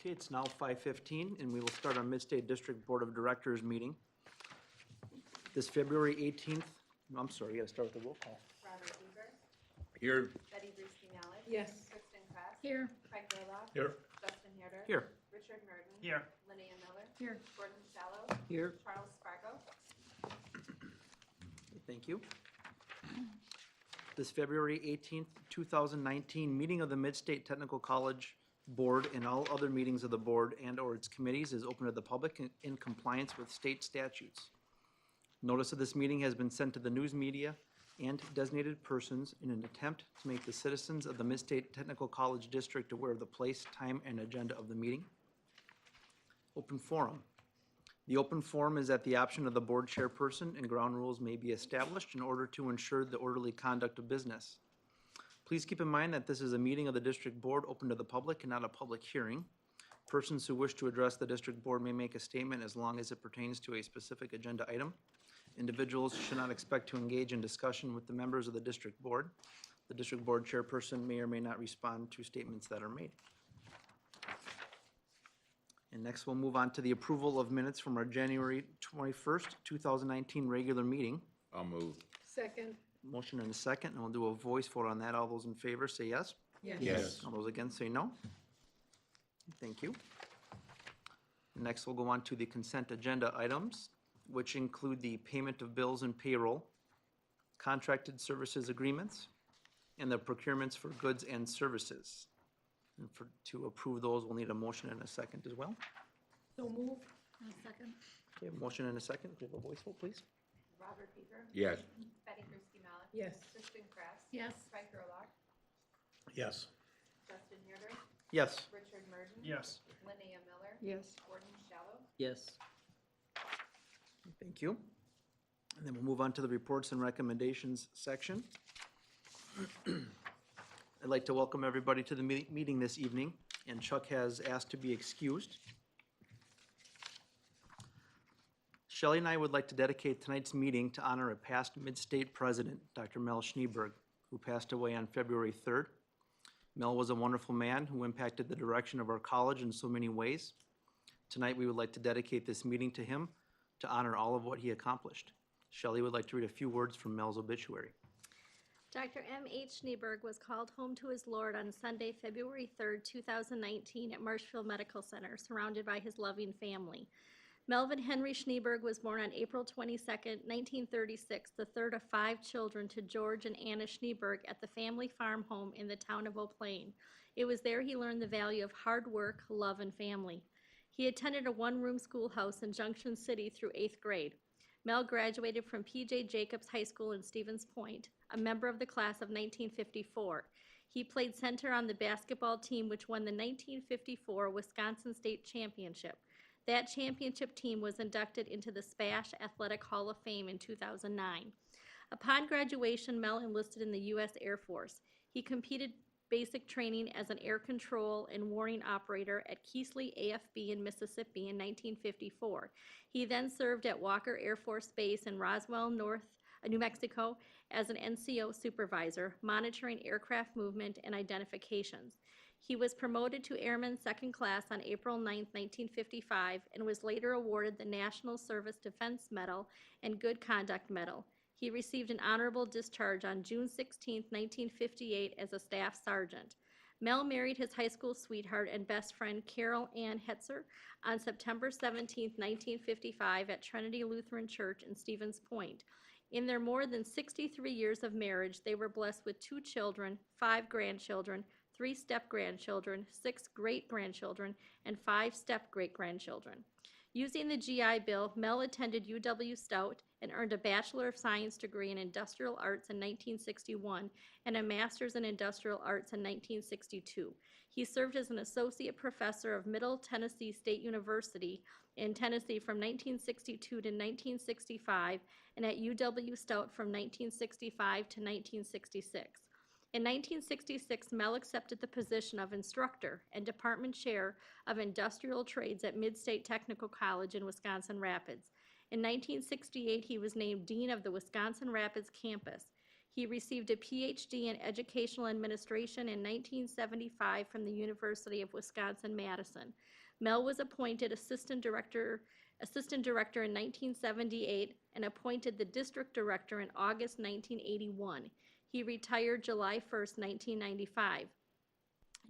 Okay, it's now 5:15, and we will start our Mid-State District Board of Directors meeting. This February 18th, I'm sorry, you gotta start with the roll call. Robert Weaver, Here. Betty Brusky Mallett. Yes. Kristen Kress. Here. Craig Gerlach. Here. Justin Herder. Here. Richard Merden. Here. Linnea Miller. Here. Gordon Shallow. Here. Charles Spargo. Thank you. This February 18th, 2019 meeting of the Mid-State Technical College Board and all other meetings of the board and/or its committees is open to the public in compliance with state statutes. Notice of this meeting has been sent to the news media and designated persons in an attempt to make the citizens of the Mid-State Technical College District aware of the place, time, and agenda of the meeting. Open forum. The open forum is at the option of the board chairperson, and ground rules may be established in order to ensure the orderly conduct of business. Please keep in mind that this is a meeting of the district board open to the public and not a public hearing. Persons who wish to address the district board may make a statement as long as it pertains to a specific agenda item. Individuals should not expect to engage in discussion with the members of the district board. The district board chairperson may or may not respond to statements that are made. And next, we'll move on to the approval of minutes from our January 21st, 2019 regular meeting. I'll move. Second. Motion and a second, and we'll do a voice vote on that. All those in favor say yes. Yes. All those against say no. Thank you. Next, we'll go on to the consent agenda items, which include the payment of bills and payroll, contracted services agreements, and the procurements for goods and services. And to approve those, we'll need a motion and a second as well. So move. Second. Okay, motion and a second. Do you have a voice vote, please? Robert Weaver. Yes. Betty Brusky Mallett. Yes. Kristen Kress. Yes. Craig Gerlach. Yes. Justin Herder. Yes. Richard Merden. Yes. Linnea Miller. Yes. Gordon Shallow. Yes. Thank you. And then we'll move on to the reports and recommendations section. I'd like to welcome everybody to the meeting this evening, and Chuck has asked to be excused. Shelley and I would like to dedicate tonight's meeting to honor a past Mid-State president, Dr. Mel Schneeberg, who passed away on February 3rd. Mel was a wonderful man who impacted the direction of our college in so many ways. Tonight, we would like to dedicate this meeting to him to honor all of what he accomplished. Shelley would like to read a few words from Mel's obituary. Dr. M.H. Schneeberg was called home to his Lord on Sunday, February 3rd, 2019 at Marshfield Medical Center, surrounded by his loving family. Melvin Henry Schneeberg was born on April 22nd, 1936, the third of 5 children to George and Anna Schneeberg at the family farm home in the town of Eau Plaine. It was there he learned the value of hard work, love, and family. He attended a one-room schoolhouse in Junction City through 8th grade. Mel graduated from P.J. Jacobs High School in Stevens Point, a member of the class of 1954. He played center on the basketball team which won the 1954 Wisconsin State Championship. That championship team was inducted into the SPASH Athletic Hall of Fame in 2009. Upon graduation, Mel enlisted in the U.S. Air Force. He completed basic training as an air control and warning operator at Keesley AFB in Mississippi in 1954. He then served at Walker Air Force Base in Roswell, New Mexico as an NCO supervisor, monitoring aircraft movement and identifications. He was promoted to Airman Second Class on April 9, 1955, and was later awarded the National Service Defense Medal and Good Conduct Medal. He received an honorable discharge on June 16, 1958 as a staff sergeant. Mel married his high school sweetheart and best friend Carol Ann Hetzer on September 17, 1955 at Trinity Lutheran Church in Stevens Point. In their more than 63 years of marriage, they were blessed with 2 children, 5 grandchildren, 3 step-grandchildren, 6 great-grandchildren, and 5 step-great-grandchildren. Using the GI Bill, Mel attended UW Stout and earned a Bachelor of Science degree in Industrial Arts in 1961 and a Master's in Industrial Arts in 1962. He served as an Associate Professor of Middle Tennessee State University in Tennessee from 1962 to 1965 and at UW Stout from 1965 to 1966. In 1966, Mel accepted the position of instructor and department chair of industrial trades at Mid-State Technical College in Wisconsin Rapids. In 1968, he was named dean of the Wisconsin Rapids campus. He received a PhD in Educational Administration in 1975 from the University of Wisconsin-Madison. Mel was appointed assistant director in 1978 and appointed the district director in August 1981. He retired July 1st, 1995.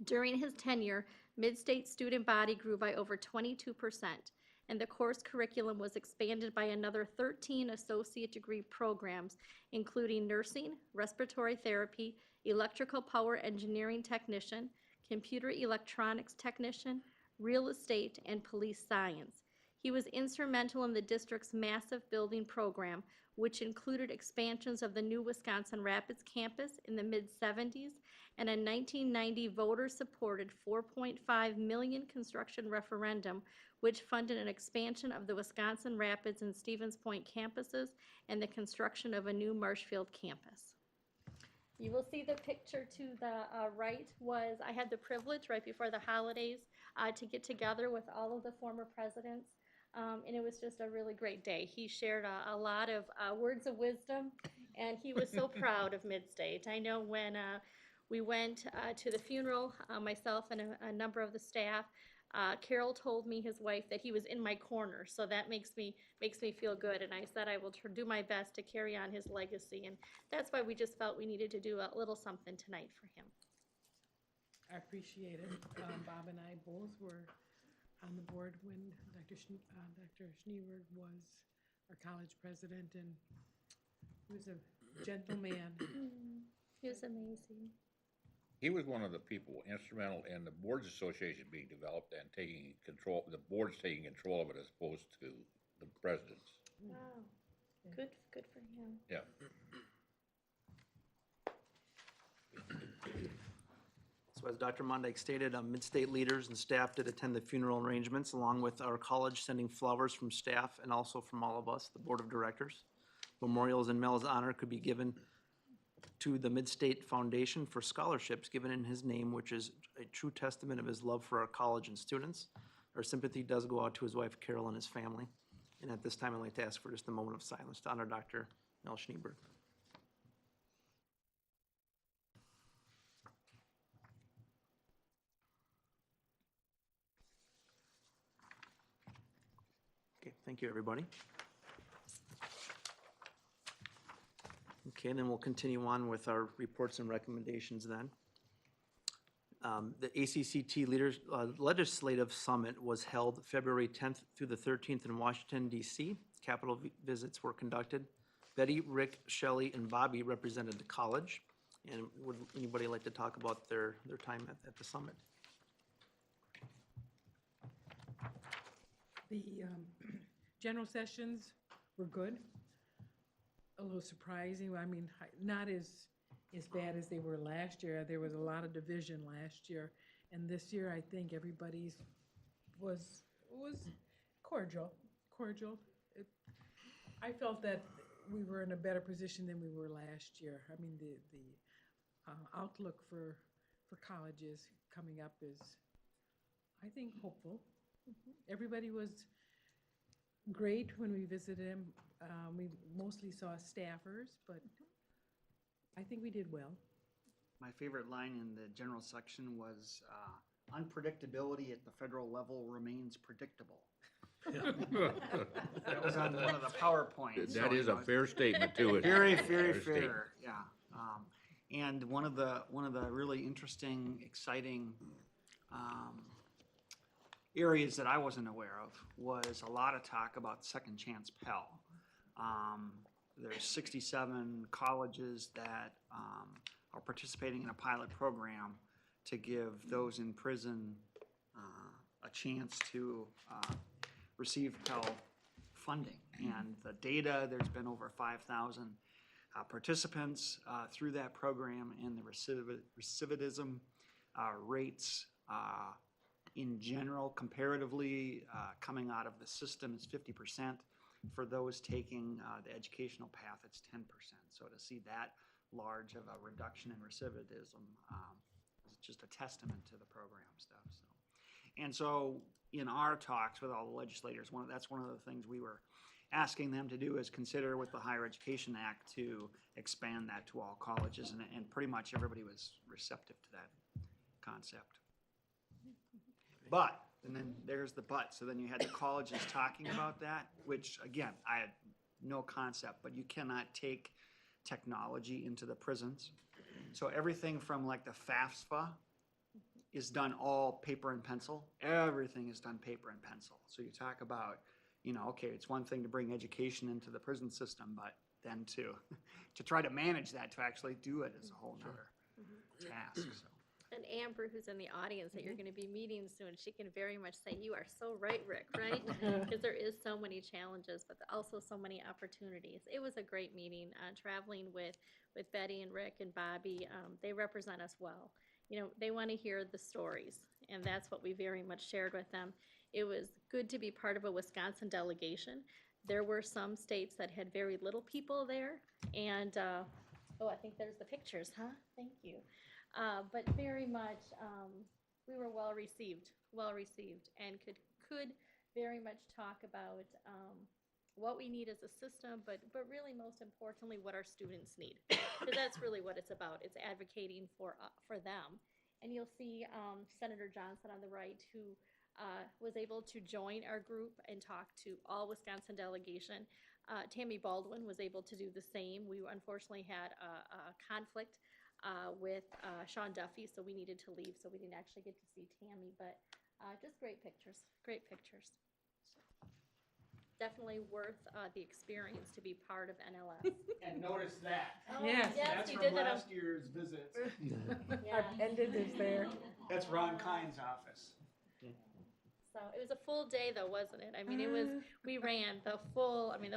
During his tenure, Mid-State student body grew by over 22%, and the course curriculum was expanded by another 13 associate degree programs, including nursing, respiratory therapy, electrical power engineering technician, computer electronics technician, real estate, and police science. He was instrumental in the district's massive building program, which included expansions of the new Wisconsin Rapids campus in the mid-70s and a 1990 voter-supported $4.5 million construction referendum, which funded an expansion of the Wisconsin Rapids and Stevens Point campuses and the construction of a new Marshfield campus. You will see the picture to the right was, I had the privilege right before the holidays to get together with all of the former presidents, and it was just a really great day. He shared a lot of words of wisdom, and he was so proud of Mid-State. I know when we went to the funeral, myself and a number of the staff, Carol told me, his wife, that he was in my corner, so that makes me feel good, and I said I will do my best to carry on his legacy, and that's why we just felt we needed to do a little something tonight for him. I appreciate it. Bob and I both were on the board when Dr. Schneeberg was our college president, and he was a gentle man. He was amazing. He was one of the people instrumental in the boards association being developed and taking control, the boards taking control of it as opposed to the presidents. Wow. Good for him. Yeah. So as Dr. Mondyke stated, Mid-State leaders and staff did attend the funeral arrangements, along with our college sending flowers from staff and also from all of us, the board of directors. Memorials in Mel's honor could be given to the Mid-State Foundation for scholarships given in his name, which is a true testament of his love for our college and students. Our sympathy does go out to his wife, Carol, and his family. And at this time, I'd like to ask for just a moment of silence to honor Dr. Mel Schneeberg. Okay, thank you, everybody. Okay, and then we'll continue on with our reports and recommendations then. The ACCT Legislative Summit was held February 10th through the 13th in Washington, D.C. Capitol visits were conducted. Betty, Rick, Shelley, and Bobby represented the college. And would anybody like to talk about their time at the summit? The general sessions were good. A little surprising. I mean, not as bad as they were last year. There was a lot of division last year, and this year I think everybody's was cordial. I felt that we were in a better position than we were last year. I mean, the outlook for colleges coming up is, I think, hopeful. Everybody was great when we visited them. We mostly saw staffers, but I think we did well. My favorite line in the general section was, unpredictability at the federal level remains predictable. That was on one of the PowerPoints. That is a fair statement too. isn't it? Very, Fair very statement. fair, yeah. And one of the really interesting, exciting areas that I wasn't aware of was a lot of talk about Second Chance Pell. There's 67 colleges that are participating in a pilot program to give those in prison a chance to receive Pell funding. And the data, there's been over 5,000 participants through that program, and the recidivism rates in general, comparatively, coming out of the system is 50%. For those taking the educational path, it's 10%. So to see that large of a reduction in recidivism is just a testament to the program stuff. So, and so in our talks with all the legislators, that's one of the things we were asking them to do is consider with the Higher Education Act to expand that to all colleges, and pretty much everybody was receptive to that concept. But, and then there's the but, so then you had the colleges talking about that, which, again, I had no concept, but you cannot take technology into the prisons. So everything from like the FAFSA is done all paper and pencil. Everything is done paper and pencil. So you talk about, okay, it's one thing to bring education into the prison system, but then to try to manage that, to actually do it is a whole nother task, so. And Amber, who's in the audience that you're going to be meeting soon, she can very much say, you are so right, Rick, right? Because there is so many challenges, but also so many opportunities. It was a great meeting, traveling with Betty and Rick and Bobby. They represent us well. They want to hear the stories, and that's what we very much shared with them. It was good to be part of a Wisconsin delegation. There were some states that had very little people there, and, I think there's the pictures, huh? Thank you. But very much, we were well received, and could very much talk about what we need as a system, but really most importantly, what our students need. Because that's really what it's about. It's advocating for them. And you'll see Senator Johnson on the right, who was able to join our group and talk to all Wisconsin delegation. Tammy Baldwin was able to do the same. We unfortunately had a conflict with Sean Duffy, so we needed to leave, so we didn't actually get to see Tammy, but just great pictures. Definitely worth the experience to be part of NLS. And notice that. Oh, Yes. That's he from did it. last year's visit. Yeah. Our pendant is there. That's Ron Kine's office. So it was a full day though, wasn't it? I mean, we ran the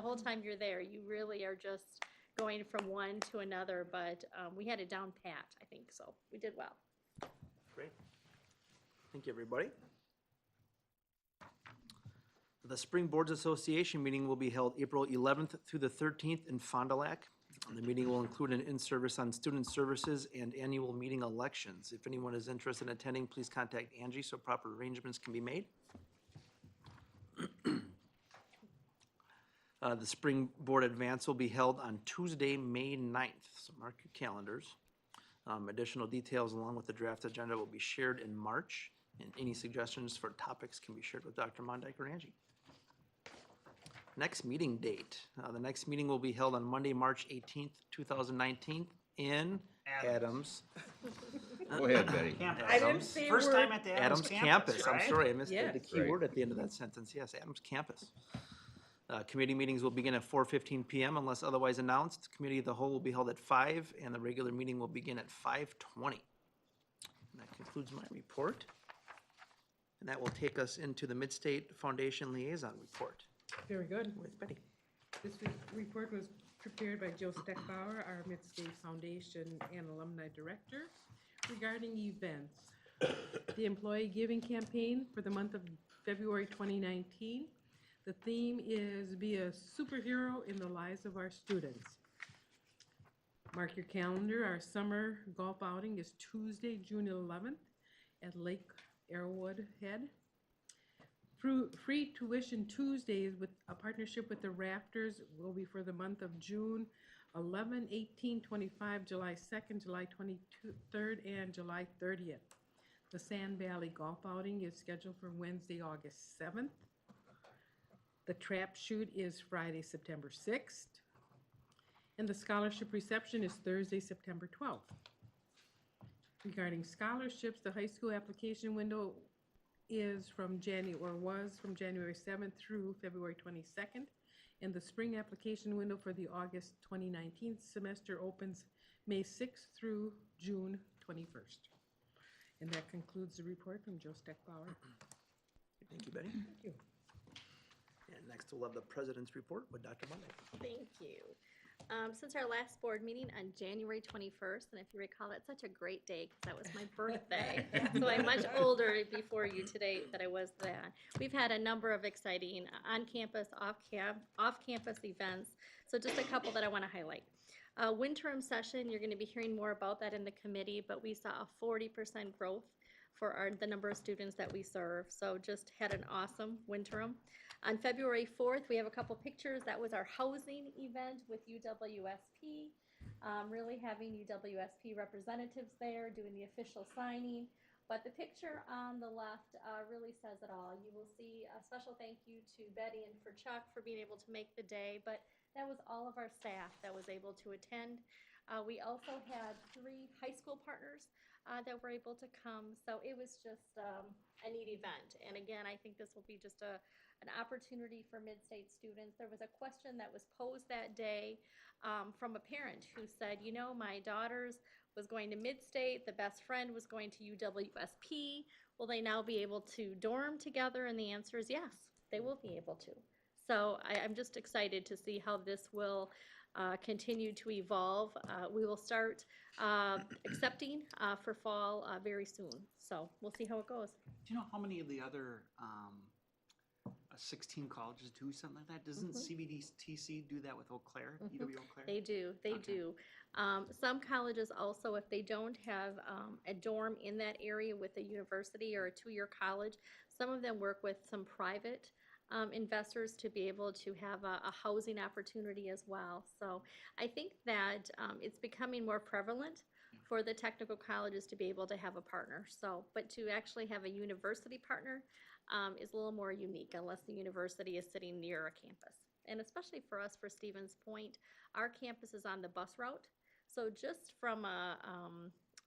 whole time you're there, you really are just going from one to another, but we had it down pat, I think, so we did well. Great. Thank you, everybody. The Spring Boards Association meeting will be held April 11th through the 13th in Fond du Lac. The meeting will include an in-service on student services and annual meeting elections. If anyone is interested in attending, please contact Angie so proper arrangements can be made. The Spring Board Advance will be held on Tuesday, May 9th, so mark your calendars. Additional details along with the draft agenda will be shared in March, and any suggestions for topics can be shared with Dr. Mondyke or Angie. Next meeting date. The next meeting will be held on Monday, March 18th, 2019 in Adams. Go ahead, Betty. Campus. I didn't say a First word. time at the Adams campus. I'm right? sorry, I missed the Yes. key Right. word at the end of that sentence. Yes, Adams campus. Committee meetings will begin at 4:15 PM unless otherwise announced. Committee of the whole will be held at 5, and the regular meeting will begin at 5:20. And that concludes my report. And that will take us into the Midstate Foundation Liaison Report Very good. with Betty. This report was prepared by Joe Steckbauer, our Midstate Foundation and Alumni Director, regarding events. The Employee Giving Campaign for the month of February 2019. The theme is Be a Superhero in the Lives of Our Students. Mark your calendar. Our summer golf outing is Tuesday, June 11th at Lake Arrowwood Head. Free tuition Tuesdays with a partnership with the Raptors will be for the month of June 11, 18, 25, July 2nd, July 23rd, and July 30th. The Sand Valley Golf Outing is scheduled for Wednesday, August 7th. The Trap Shoot is Friday, September 6th. And the scholarship reception is Thursday, September 12th. Regarding scholarships, the high school application window was from January 7th through February 22nd. And the spring application window for the August 2019 semester opens May 6th through June 21st. And that concludes the report from Joe Steckbauer. Thank you, Betty. Thank you. And next we'll have the President's Report with Dr. Mondyke. Thank you. Since our last board meeting on January 21st, and if you recall, that's such a great day because that was my birthday. So I'm much older before you today than I was then. We've had a number of exciting on-campus, off-campus events. So just a couple that I want to highlight. Winterim session, you're going to be hearing more about that in the committee, but we saw a 40% growth for the number of students that we serve. So just had an awesome winterim. On February 4th, we have a couple pictures. That was our housing event with UWSP. Really having UWSP representatives there doing the official signing. But the picture on the left really says it all. You will see a special thank you to Betty and for Chuck for being able to make the day, but that was all of our staff that was able to attend. We also had 3 high school partners that were able to come, so it was just a neat event. And again, I think this will be just an opportunity for mid-state students. There was a question that was posed that day from a parent who said, you know, my daughter's was going to Mid-State, the best friend was going to UWSP. Will they now be able to dorm together? And the answer is yes, they will be able to. So I'm just excited to see how this will continue to evolve. We will start accepting for fall very soon. So we'll see how it goes. Do you know how many of the other 16 colleges do something like that? Doesn't CBDTC do that with Eau Claire, UW Eau Claire? They do, they Okay. do. Some colleges also, if they don't have a dorm in that area with a university or a 2-year college, some of them work with some private investors to be able to have a housing opportunity as well. So I think that it's becoming more prevalent for the technical colleges to be able to have a partner. So, but to actually have a university partner is a little more unique unless the university is sitting near a campus. And especially for us, for Stevens Point, our campus is on the bus route. So just from a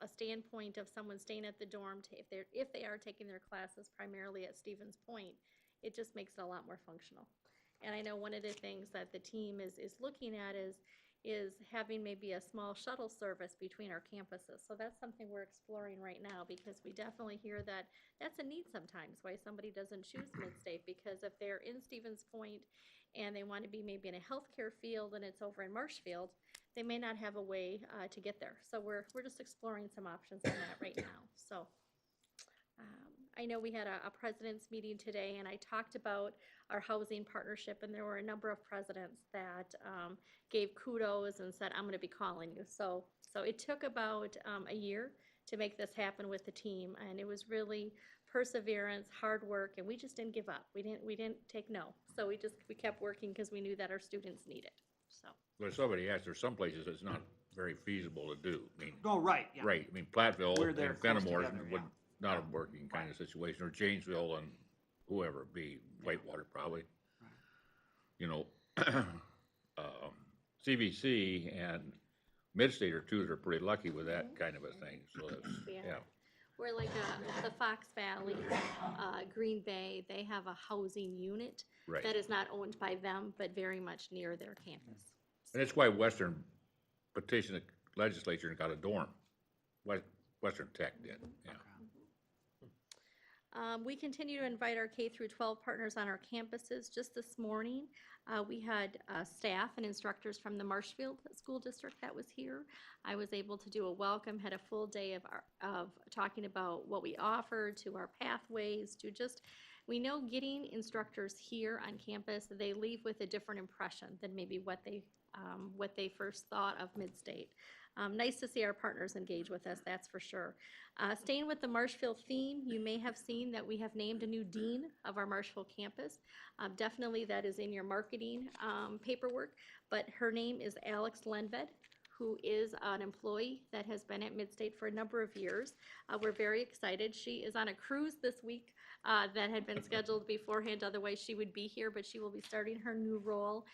standpoint of someone staying at the dorm, if they are taking their classes primarily at Stevens Point, it just makes it a lot more functional. And I know one of the things that the team is looking at is having maybe a small shuttle service between our campuses. So that's something we're exploring right now, because we definitely hear that that's a need sometimes, why somebody doesn't choose Mid-State, because if they're in Stevens Point and they want to be maybe in a healthcare field and it's over in Marshfield, they may not have a way to get there. So we're just exploring some options on that right now. So I know we had a president's meeting today, and I talked about our housing partnership, and there were a number of presidents that gave kudos and said, I'm going to be calling you. So it took about a year to make this happen with the team, and it was really perseverance, hard work, and we just didn't give up. We didn't take no. So we kept working because we knew that our students need it. So. But if somebody asked, there's some places it's not very feasible to do. I mean, Oh, right, yeah. right, I mean, Platteville We're and there close Fenimore together, would yeah. not have working kind of situation, or Janesville and whoever it be, Whitewater probably. You know, CVC and Mid-State are 2 that are pretty lucky with that kind of a thing, so that's, Yeah. yeah. We're like the Fox Valley, Green Bay, they have a housing unit Right. that is not owned by them, but very much near their campus. And that's why Western petitioned the legislature and got a dorm. Western Tech did, yeah. We continue to invite our K through 12 partners on our campuses. Just this morning, we had staff and instructors from the Marshfield School District that was here. I was able to do a welcome, had a full day of talking about what we offer, to our pathways, to just, we know getting instructors here on campus, they leave with a different impression than maybe what they first thought of Mid-State. Nice to see our partners engage with us, that's for sure. Staying with the Marshfield theme, you may have seen that we have named a new dean of our Marshfield campus. Definitely that is in your marketing paperwork, but her name is Alex Lenved, who is an employee that has been at Mid-State for a number of years. We're very excited. She is on a cruise this week that had been scheduled beforehand, otherwise she would be here, but she will be starting her new role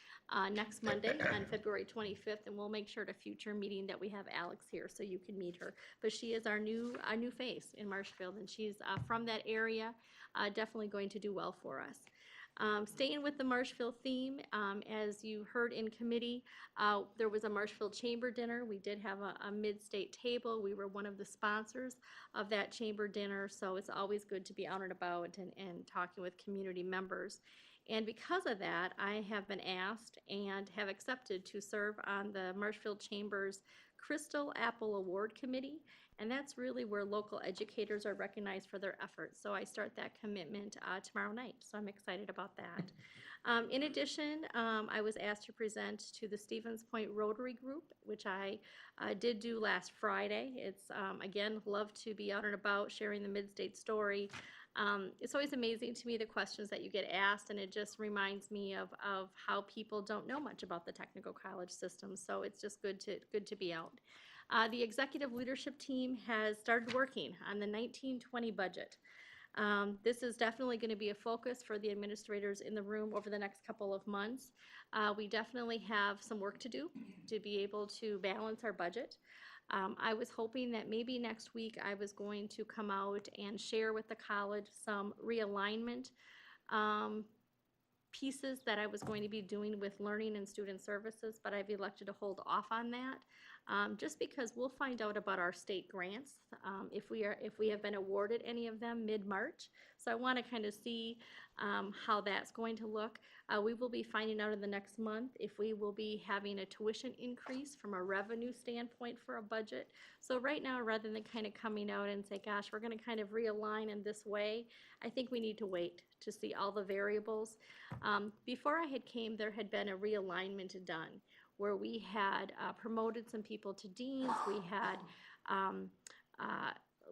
next Monday on February 25th, and we'll make sure at a future meeting that we have Alex here so you can meet her. But she is our new face in Marshfield, and she's from that area, definitely going to do well for us. Staying with the Marshfield theme, as you heard in committee, there was a Marshfield Chamber Dinner. We did have a Mid-State table. We were one of the sponsors of that chamber dinner, so it's always good to be out and about and talking with community members. And because of that, I have been asked and have accepted to serve on the Marshfield Chamber's Crystal Apple Award Committee, and that's really where local educators are recognized for their efforts. So I start that commitment tomorrow night, so I'm excited about that. In addition, I was asked to present to the Stevens Point Rotary Group, which I did do last Friday. It's, again, love to be out and about sharing the Mid-State story. It's always amazing to me the questions that you get asked, and it just reminds me of how people don't know much about the technical college system. So it's just good to be out. The executive leadership team has started working on the 1920 budget. This is definitely going to be a focus for the administrators in the room over the next couple of months. We definitely have some work to do to be able to balance our budget. I was hoping that maybe next week I was going to come out and share with the college some realignment pieces that I was going to be doing with learning and student services, but I've elected to hold off on that. Just because we'll find out about our state grants, if we have been awarded any of them mid-March. So I want to kind of see how that's going to look. We will be finding out in the next month if we will be having a tuition increase from a revenue standpoint for a budget. So right now, rather than kind of coming out and say, gosh, we're going to kind of realign in this way, I think we need to wait to see all the variables. Before I had came, there had been a realignment done where we had promoted some people to deans. We had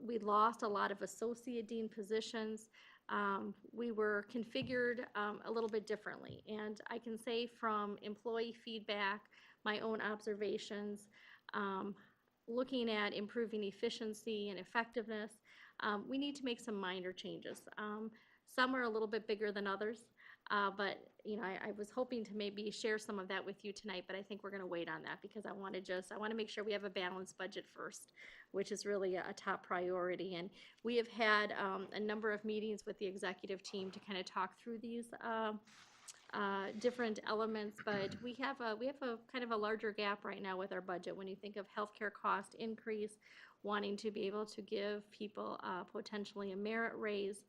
we lost a lot of associate dean positions. We were configured a little bit differently. And I can say from employee feedback, my own observations, looking at improving efficiency and effectiveness, we need to make some minor changes. Some are a little bit bigger than others. But, you know, I was hoping to maybe share some of that with you tonight, but I think we're going to wait on that because I want to make sure we have a balanced budget first, which is really a top priority. And we have had a number of meetings with the executive team to kind of talk through these different elements, but we have a kind of a larger gap right now with our budget. When you think of healthcare cost increase, wanting to be able to give people potentially a merit raise,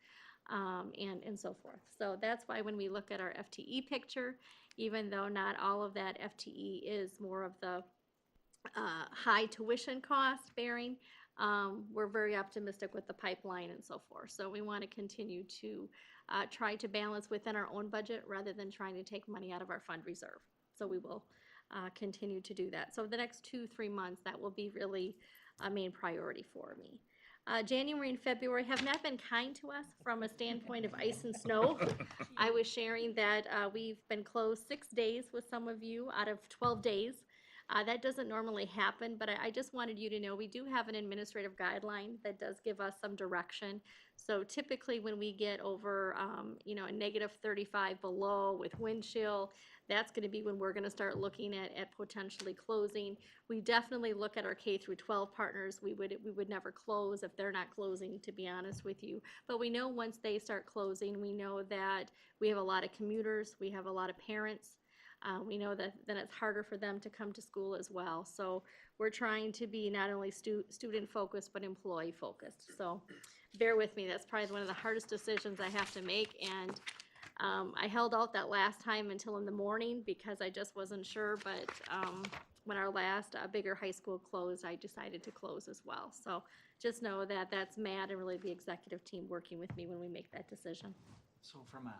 and so forth. So that's why when we look at our FTE picture, even though not all of that FTE is more of the high tuition cost bearing, we're very optimistic with the pipeline and so forth. So we want to continue to try to balance within our own budget rather than trying to take money out of our fund reserve. So we will continue to do that. So the next 2-3 months, that will be really a main priority for me. January and February have not been kind to us from a standpoint of ice and snow. I was sharing that we've been closed 6 days with some of you out of 12 days. That doesn't normally happen, but I just wanted you to know we do have an administrative guideline that does give us some direction. So typically when we get over, you know, a -35 below with wind chill, that's going to be when we're going to start looking at potentially closing. We definitely look at our K-12 partners. We would never close if they're not closing, to be honest with you. But we know once they start closing, we know that we have a lot of commuters, we have a lot of parents. We know that then it's harder for them to come to school as well. So we're trying to be not only student focused, but employee focused. So bear with me, that's probably one of the hardest decisions I have to make. And I held out that last time until in the morning because I just wasn't sure, but when our last bigger high school closed, I decided to close as well. So just know that that's Matt and really the executive team working with me when we make that decision. So from a,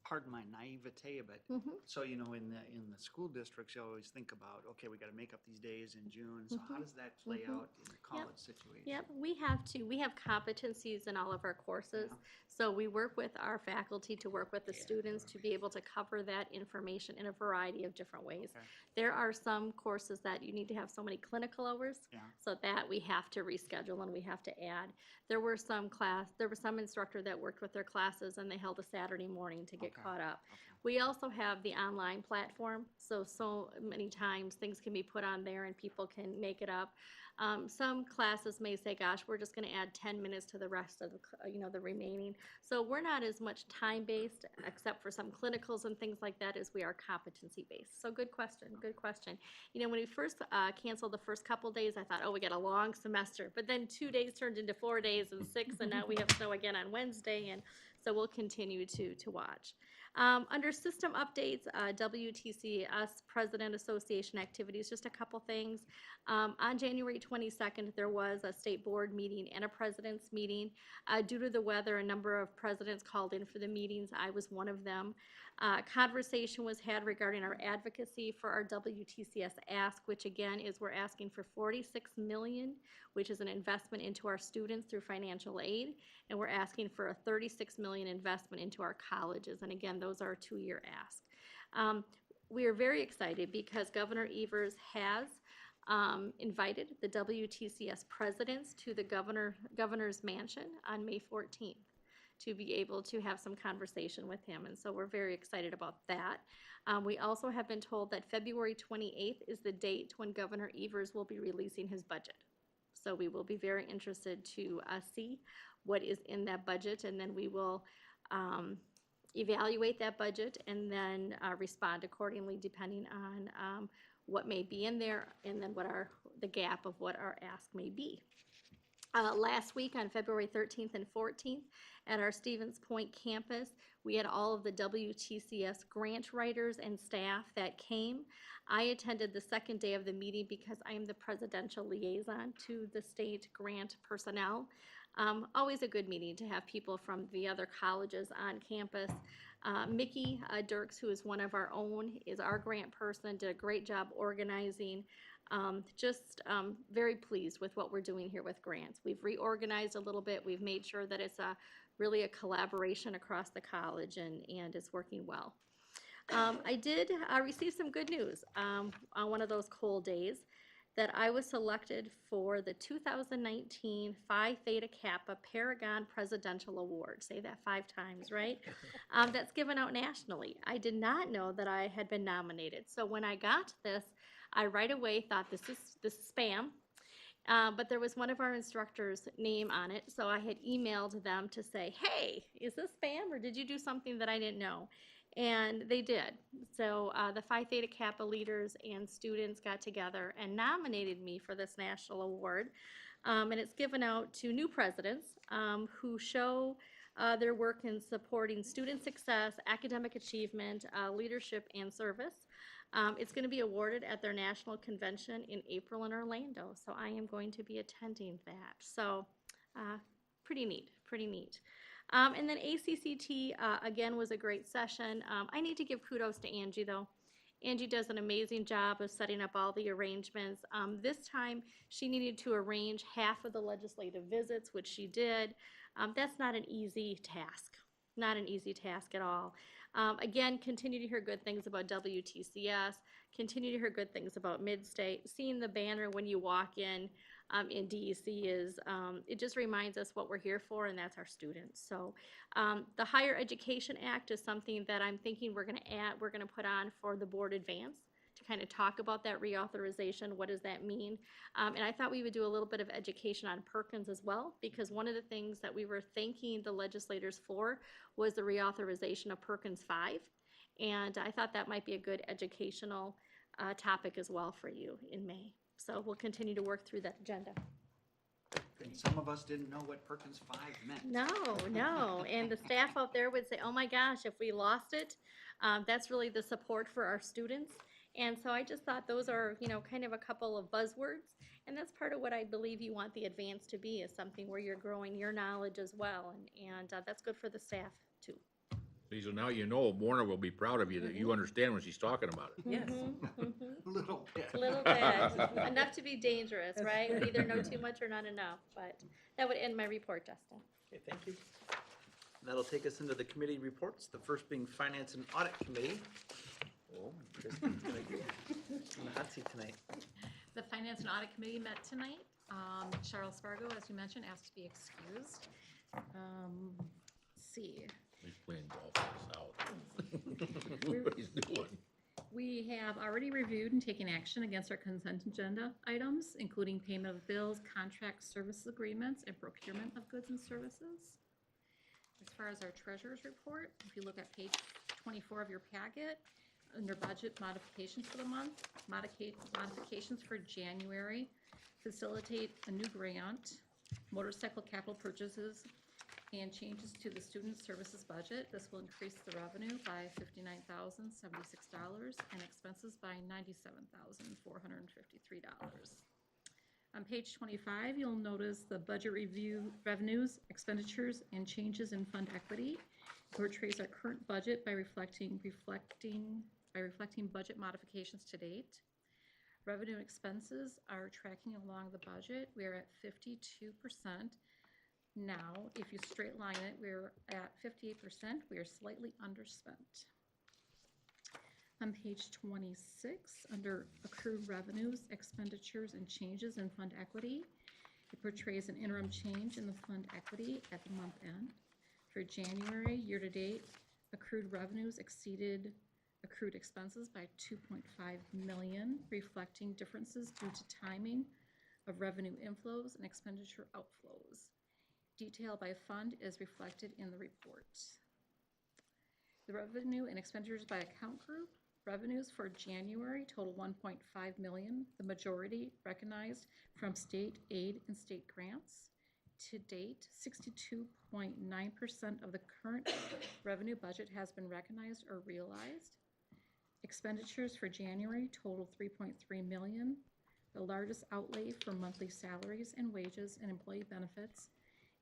pardon my naivete, but Mhm. so, you know, in the school districts, you always think about, okay, we got to make up these days in June. So how does that play out in the college situation? Yep, we have competencies in all of our courses. Yeah. So we work with our faculty to work with the students to be able to cover that information in a variety of different ways. Okay. There are some courses that you need to have so many clinical hours, Yeah. so that we have to reschedule and we have to add. There was some instructor that worked with their classes and they held a Saturday morning to get Okay. caught up. Okay. We also have the online platform, so many times things can be put on there and people can make it up. Some classes may say, gosh, we're just going to add 10 minutes to the rest of the remaining. So we're not as much time-based, except for some clinicals and things like that, as we are competency-based. So good question, good question. You know, when we first canceled the first couple days, I thought, oh, we got a long semester. But then 2 days turned into 4 days and 6, and now we have snow again on Wednesday, and so we'll continue to watch. Under system updates, WTCS President Association activities, just a couple things. On January 22nd, there was a state board meeting and a president's meeting. Due to the weather, a number of presidents called in for the meetings. I was one of them. Conversation was had regarding our advocacy for our WTCS ask, which again is we're asking for $46 million, which is an investment into our students through financial aid, and we're asking for a $36 million investment into our colleges, and again, those are a 2-year ask. We are very excited because Governor Evers has invited the WTCS presidents to the governor's mansion on May 14th to be able to have some conversation with him, and so we're very excited about that. We also have been told that February 28th is the date when Governor Evers will be releasing his budget. So we will be very interested to see what is in that budget, and then we will evaluate that budget and then respond accordingly depending on what may be in there and then what the gap of what our ask may be. Last week on February 13th and 14th at our Stevens Point campus, we had all of the WTCS grant writers and staff that came. I attended the second day of the meeting because I am the presidential liaison to the state grant personnel. Always a good meeting to have people from the other colleges on campus. Mickey Dirks, who is one of our own, is our grant person, did a great job organizing. Very pleased with what we're doing here with grants. We've reorganized a little bit. We've made sure that it's really a collaboration across the college, and it's working well. I did receive some good news on one of those cold days that I was selected for the 2019 Phi Theta Kappa Paragon Presidential Award. Say that 5 times, right? That's given out nationally. I did not know that I had been nominated. So when I got this, I right away thought this is spam. But there was one of our instructors' name on it, so I had emailed them to say, hey, is this spam or did you do something that I didn't know? And they did. So the Phi Theta Kappa leaders and students got together and nominated me for this national award. And it's given out to new presidents who show their work in supporting student success, academic achievement, leadership, and service. It's going to be awarded at their national convention in April in Orlando, so I am going to be attending that. So pretty neat, pretty neat. And then ACCT, again, was a great session. I need to give kudos to Angie, though. Angie does an amazing job of setting up all the arrangements. This time, she needed to arrange half of the legislative visits, which she did. That's not an easy task, not an easy task at all. Again, continue to hear good things about WTCS, continue to hear good things about Midstate. Seeing the banner when you walk in DEC is, it just reminds us what we're here for, and that's our students. So the Higher Education Act is something that I'm thinking we're going to put on for the board advance to kind of talk about that reauthorization. What does that mean? And I thought we would do a little bit of education on Perkins as well, because one of the things that we were thanking the legislators for was the reauthorization of Perkins 5. And I thought that might be a good educational topic as well for you in May. So we'll continue to work through that agenda. And some of us didn't know what Perkins 5 meant. No. And the staff out there would say, oh my gosh, if we lost it, that's really the support for our students. And so I just thought those are, kind of a couple of buzzwords. And that's part of what I believe you want the advance to be, is something where you're growing your knowledge as well. And that's good for the staff too. See, so now you know Warner will be proud of you, that you understand when she's talking about it. Yes. Little bit. A little bit. Enough to be dangerous, right? We either know too much or not enough. But that would end my report, Justin. Okay, thank you. That'll take us into the committee reports, the first being Finance and Audit Committee. Oh, Kristen's gonna be on the hot seat tonight. The Finance and Audit Committee met tonight. Charles Fargo, as you mentioned, asked to be excused. Let's see. He's playing golf in the south. What he's doing. We have already reviewed and taken action against our consent agenda items, including payment of bills, contract service agreements, and procurement of goods and services. As far as our treasurer's report, if you look at page 24 of your packet, under budget modifications for the month, modifications for January, facilitate a new grant, motorcycle capital purchases, and changes to the student services budget. This will increase the revenue by $59,076 and expenses by $97,453. On page 25, you'll notice the budget review revenues, expenditures, and changes in fund equity. It portrays our current budget by reflecting budget modifications to date. Revenue and expenses are tracking along the budget. We are at 52%. Now, if you straight line it, we're at 58%. We are slightly underspent. On page 26, under accrued revenues, expenditures, and changes in fund equity, it portrays an interim change in the fund equity at the month end. For January, year-to-date, accrued revenues exceeded accrued expenses by $2.5 million, reflecting differences due to timing of revenue inflows and expenditure outflows. Detail by fund is reflected in the report. The revenue and expenditures by account group. Revenues for January total $1.5 million, the majority recognized from state aid and state grants. To date, 62.9% of the current revenue budget has been recognized or realized. Expenditures for January total $3.3 million, the largest outlay for monthly salaries and wages and employee benefits,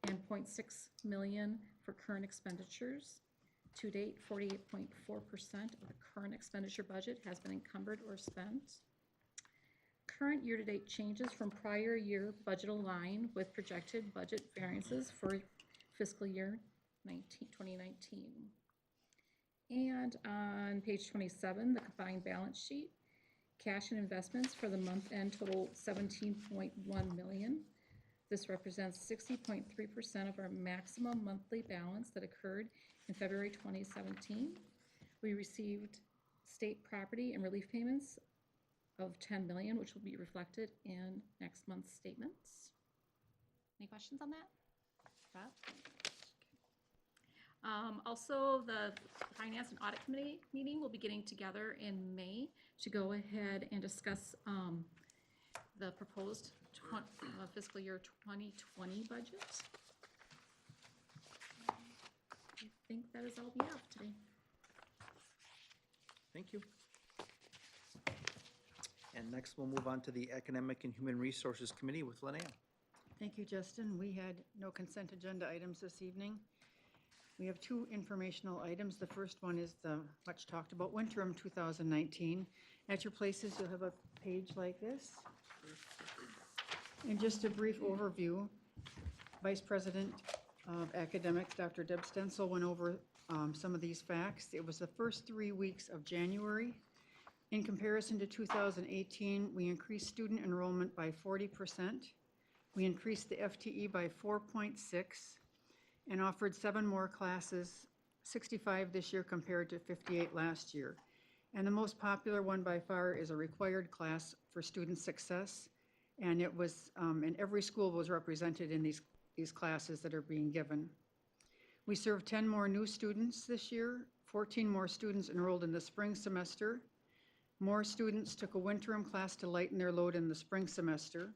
and $0.6 million for current expenditures. To date, 48.4% of the current expenditure budget has been encumbered or spent. Current year-to-date changes from prior year budget align with projected budget variances for fiscal year 2019. And on page 27, the combined balance sheet, cash and investments for the month end total $17.1 million. This represents 60.3% of our maximum monthly balance that occurred in February 2017. We received state property and relief payments of $10 million, which will be reflected in next month's statements. Any questions on that? Bob? Also, the Finance and Audit Committee meeting will be getting together in May to go ahead and discuss the proposed fiscal year 2020 budget. I think that is all we have today. Thank you. And next, we'll move on to the Academic and Human Resources Committee with Linnea. Thank you, Justin. We had no consent agenda items this evening. We have two informational items. The first one is the much talked about Winterim 2019. At your places, you'll have a page like this. And just a brief overview, Vice President of Academics, Dr. Deb Stensel, went over some of these facts. It was the first 3 weeks of January. In comparison to 2018, we increased student enrollment by 40%. We increased the FTE by 4.6 and offered 7 more classes, 65 this year compared to 58 last year. And the most popular one by far is a required class for student success. And it was, and every school was represented in these classes that are being given. We served 10 more new students this year, 14 more students enrolled in the spring semester. More students took a Winterim class to lighten their load in the spring semester.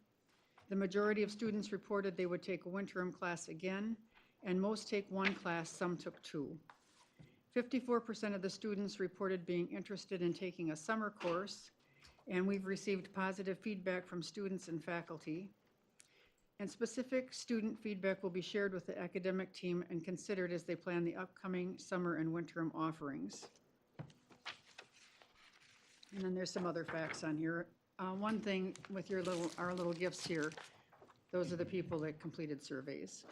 The majority of students reported they would take a Winterim class again, and most take 1 class, some took 2. 54% of the students reported being interested in taking a summer course, and we've received positive feedback from students and faculty. And specific student feedback will be shared with the academic team and considered as they plan the upcoming summer and Winterim offerings. And then there's some other facts on here. One thing with our little gifts here, those are the people that completed surveys.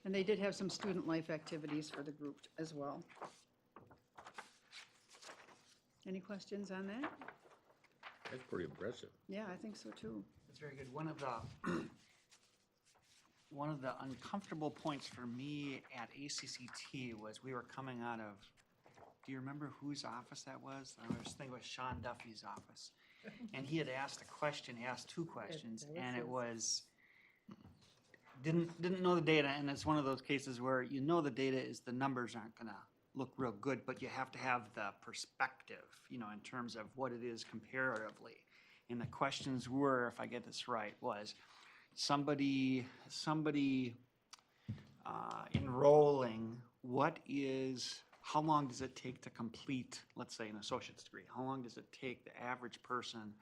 And they did have some student life activities for the group as well. Any questions on that? That's pretty impressive. Yeah, I think so too. That's very good. One of the uncomfortable points for me at ACCT was we were coming out of, do you remember whose office that was? I was thinking it was Sean Duffy's office. And he had asked a question, he asked 2 questions, and it was, didn't know the data, and it's one of those cases where you know the data is, the numbers aren't gonna look real good, but you have to have the perspective, you know, in terms of what it is comparatively. And the questions were, if I get this right, was somebody enrolling, how long does it take to complete, let's say, an associate's degree? How long does it take the average person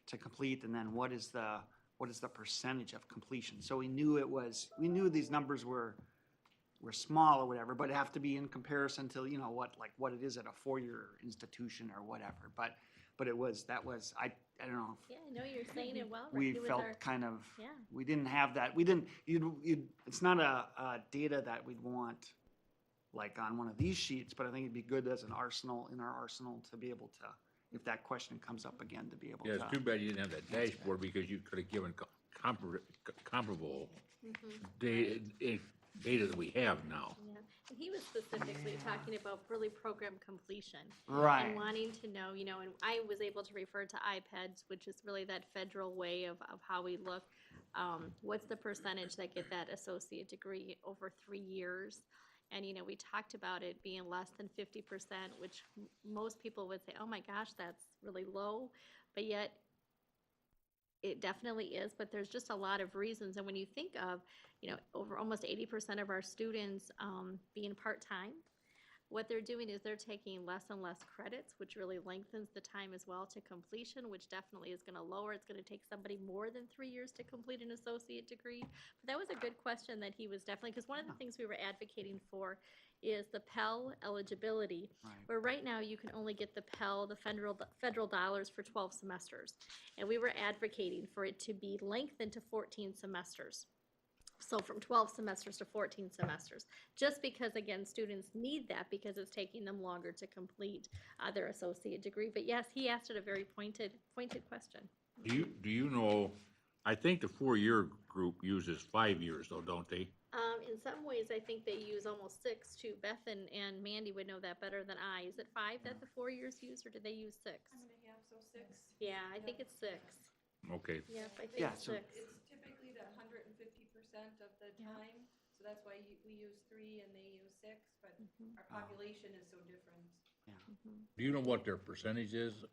to complete, and then what is the what is the percentage of completion? So we knew these numbers were small or whatever, but it have to be in comparison to, you know, what it is at a four-year institution or whatever. But I don't know, Yeah, I know you're saying it well, we Ricky, with felt our, kind of, yeah. we didn't have that, it's not a data that we'd want like on one of these sheets, but I think it'd be good as an arsenal, in our arsenal, to be able to, if that question comes up again, to be able Yeah, to. it's too bad you didn't have that dashboard, because you could have given comparable data that we have now. Yeah, and he was specifically talking about really program completion. Right. And wanting to know, you know, and I was able to refer to iPads, which is really that federal way of how we look. What's the percentage that get that associate degree over 3 years? And, you know, we talked about it being less than 50%, which most people would say, oh my gosh, that's really low. But yet, it definitely is, but there's just a lot of reasons. And when you think of, you know, over almost 80% of our students being part-time, what they're doing is they're taking less and less credits, which really lengthens the time as well to completion, which definitely is going to lower. It's going to take somebody more than 3 years to complete an associate degree. But that was a good question that he was definitely, because one of the things we were advocating for is the Pell eligibility, Right. where right now you can only get the Pell, the federal dollars for 12 semesters. And we were advocating for it to be lengthened to 14 semesters. So from 12 semesters to 14 semesters, just because, again, students need that because it's taking them longer to complete their associate degree. But yes, he asked it a very pointed question. Do you know, I think the 4-year group uses 5 years though, don't they? In some ways, I think they use almost 6 too. Beth and Mandy would know that better than I. Is it 5 that the 4 years use, or do they use 6? So 6. Yeah, I think it's 6. Okay. Yep, I think Yeah, it's so- 6. It's typically the 150% of the time, so that's why we use 3 and they use 6, but our population is so different. Do you know what their percentage is?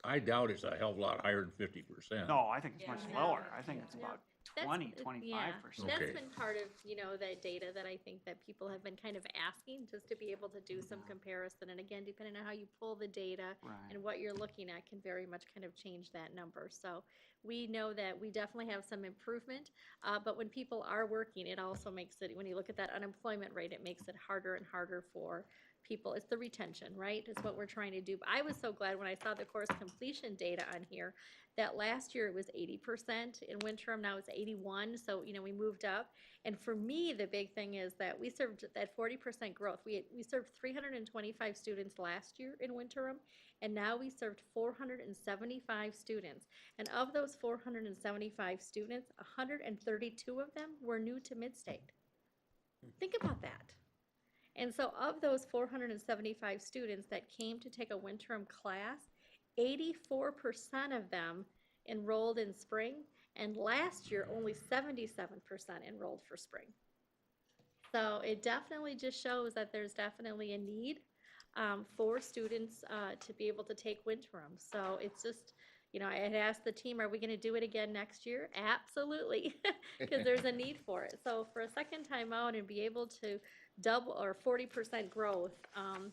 I doubt it's a hell of a lot higher than 50%. No, I think it's much Yeah. lower. I think it's about That's- 25%. That's Okay. been part of, you know, that data that I think that people have been kind of asking, just to be able to do some comparison. And again, depending on how you pull the data Right. and what you're looking at can very much kind of change that number. So we know that we definitely have some improvement, but when people are working, it also makes it, when you look at that unemployment rate, it makes it harder and harder for people. It's the retention, right? It's what we're trying to do. But I was so glad when I saw the course completion data on here, that last year it was 80% in winter, now it's 81, so, you know, we moved up. And for me, the big thing is that we served that 40% growth. We served 325 students last year in Winterim, and now we served 475 students. And of those 475 students, 132 of them were new to Midstate. Think about that. And so of those 475 students that came to take a Winterim class, 84% of them enrolled in spring, and last year only 77% enrolled for spring. So it definitely just shows that there's definitely a need for students to be able to take Winterim. So it's just, you know, I had asked the team, are we going to do it again next year? Absolutely, because there's a need for it. So for a second time out and be able to double or 40% growth,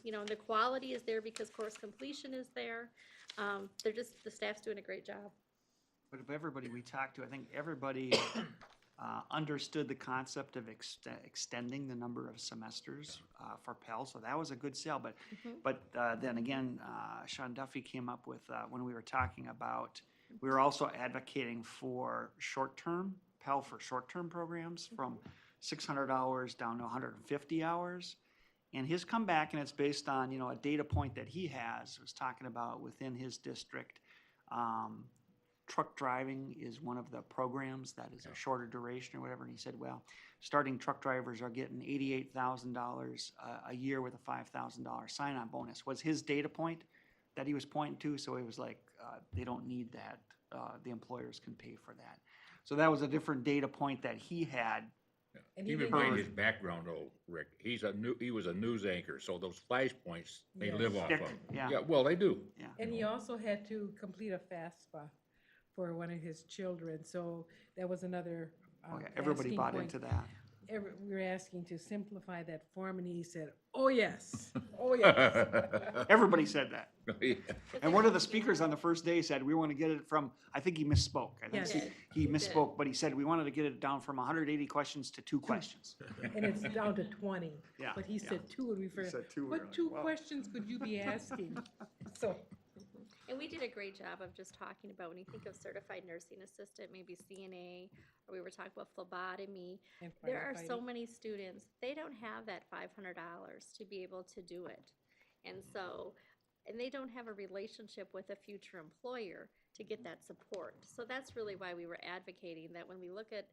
you know, and the quality is there because course completion is there. They're just, the staff's doing a great job. But of everybody we talked to, I think everybody understood the concept of extending the number of semesters for Pell, so that was a good sell. But then again, Sean Duffy came up with, when we were talking about, we were also advocating for short-term, Pell for short-term programs from 600 hours down to 150 hours. And his comeback, and it's based on, you know, a data point that he has, was talking about within his district, truck driving is one of the programs that is a shorter duration or whatever. And he said, well, starting truck drivers are getting $88,000 a year with a $5,000 sign-on bonus, was his data point that he was pointing to. So he was like, they don't need that. The employers can pay for that. So that was a different data point that he had. And he Keep in didn't- mind his background though, Rick. He was a news anchor, so those flash points, they Yes. live off Stick, of. yeah. Yeah, well, they do. Yeah. And he also had to complete a FAFSA for one of his children, so that was another Okay, everybody asking bought point. into that. we were asking to simplify that form, and he said, "Oh, yes, oh, yes." Everybody said that. Yeah. And one of the speakers on the first day said, we want to get it from, I think he misspoke. I think Yes. he misspoke, but he said, we wanted to get it down from 180 questions to 2 questions. And it's down to 20. Yeah, But he yeah. said two, and we figured, said two, we were what like, two wow. questions could you be asking? So, And we did a great job of just talking about, when you think of certified nursing assistant, maybe CNA, or we were talking about phlebotomy. and There are so firefighting. many students, they don't have that $500 to be able to do it. And so, and they don't have a relationship with a future employer to get that support. So that's really why we were advocating that when we look at,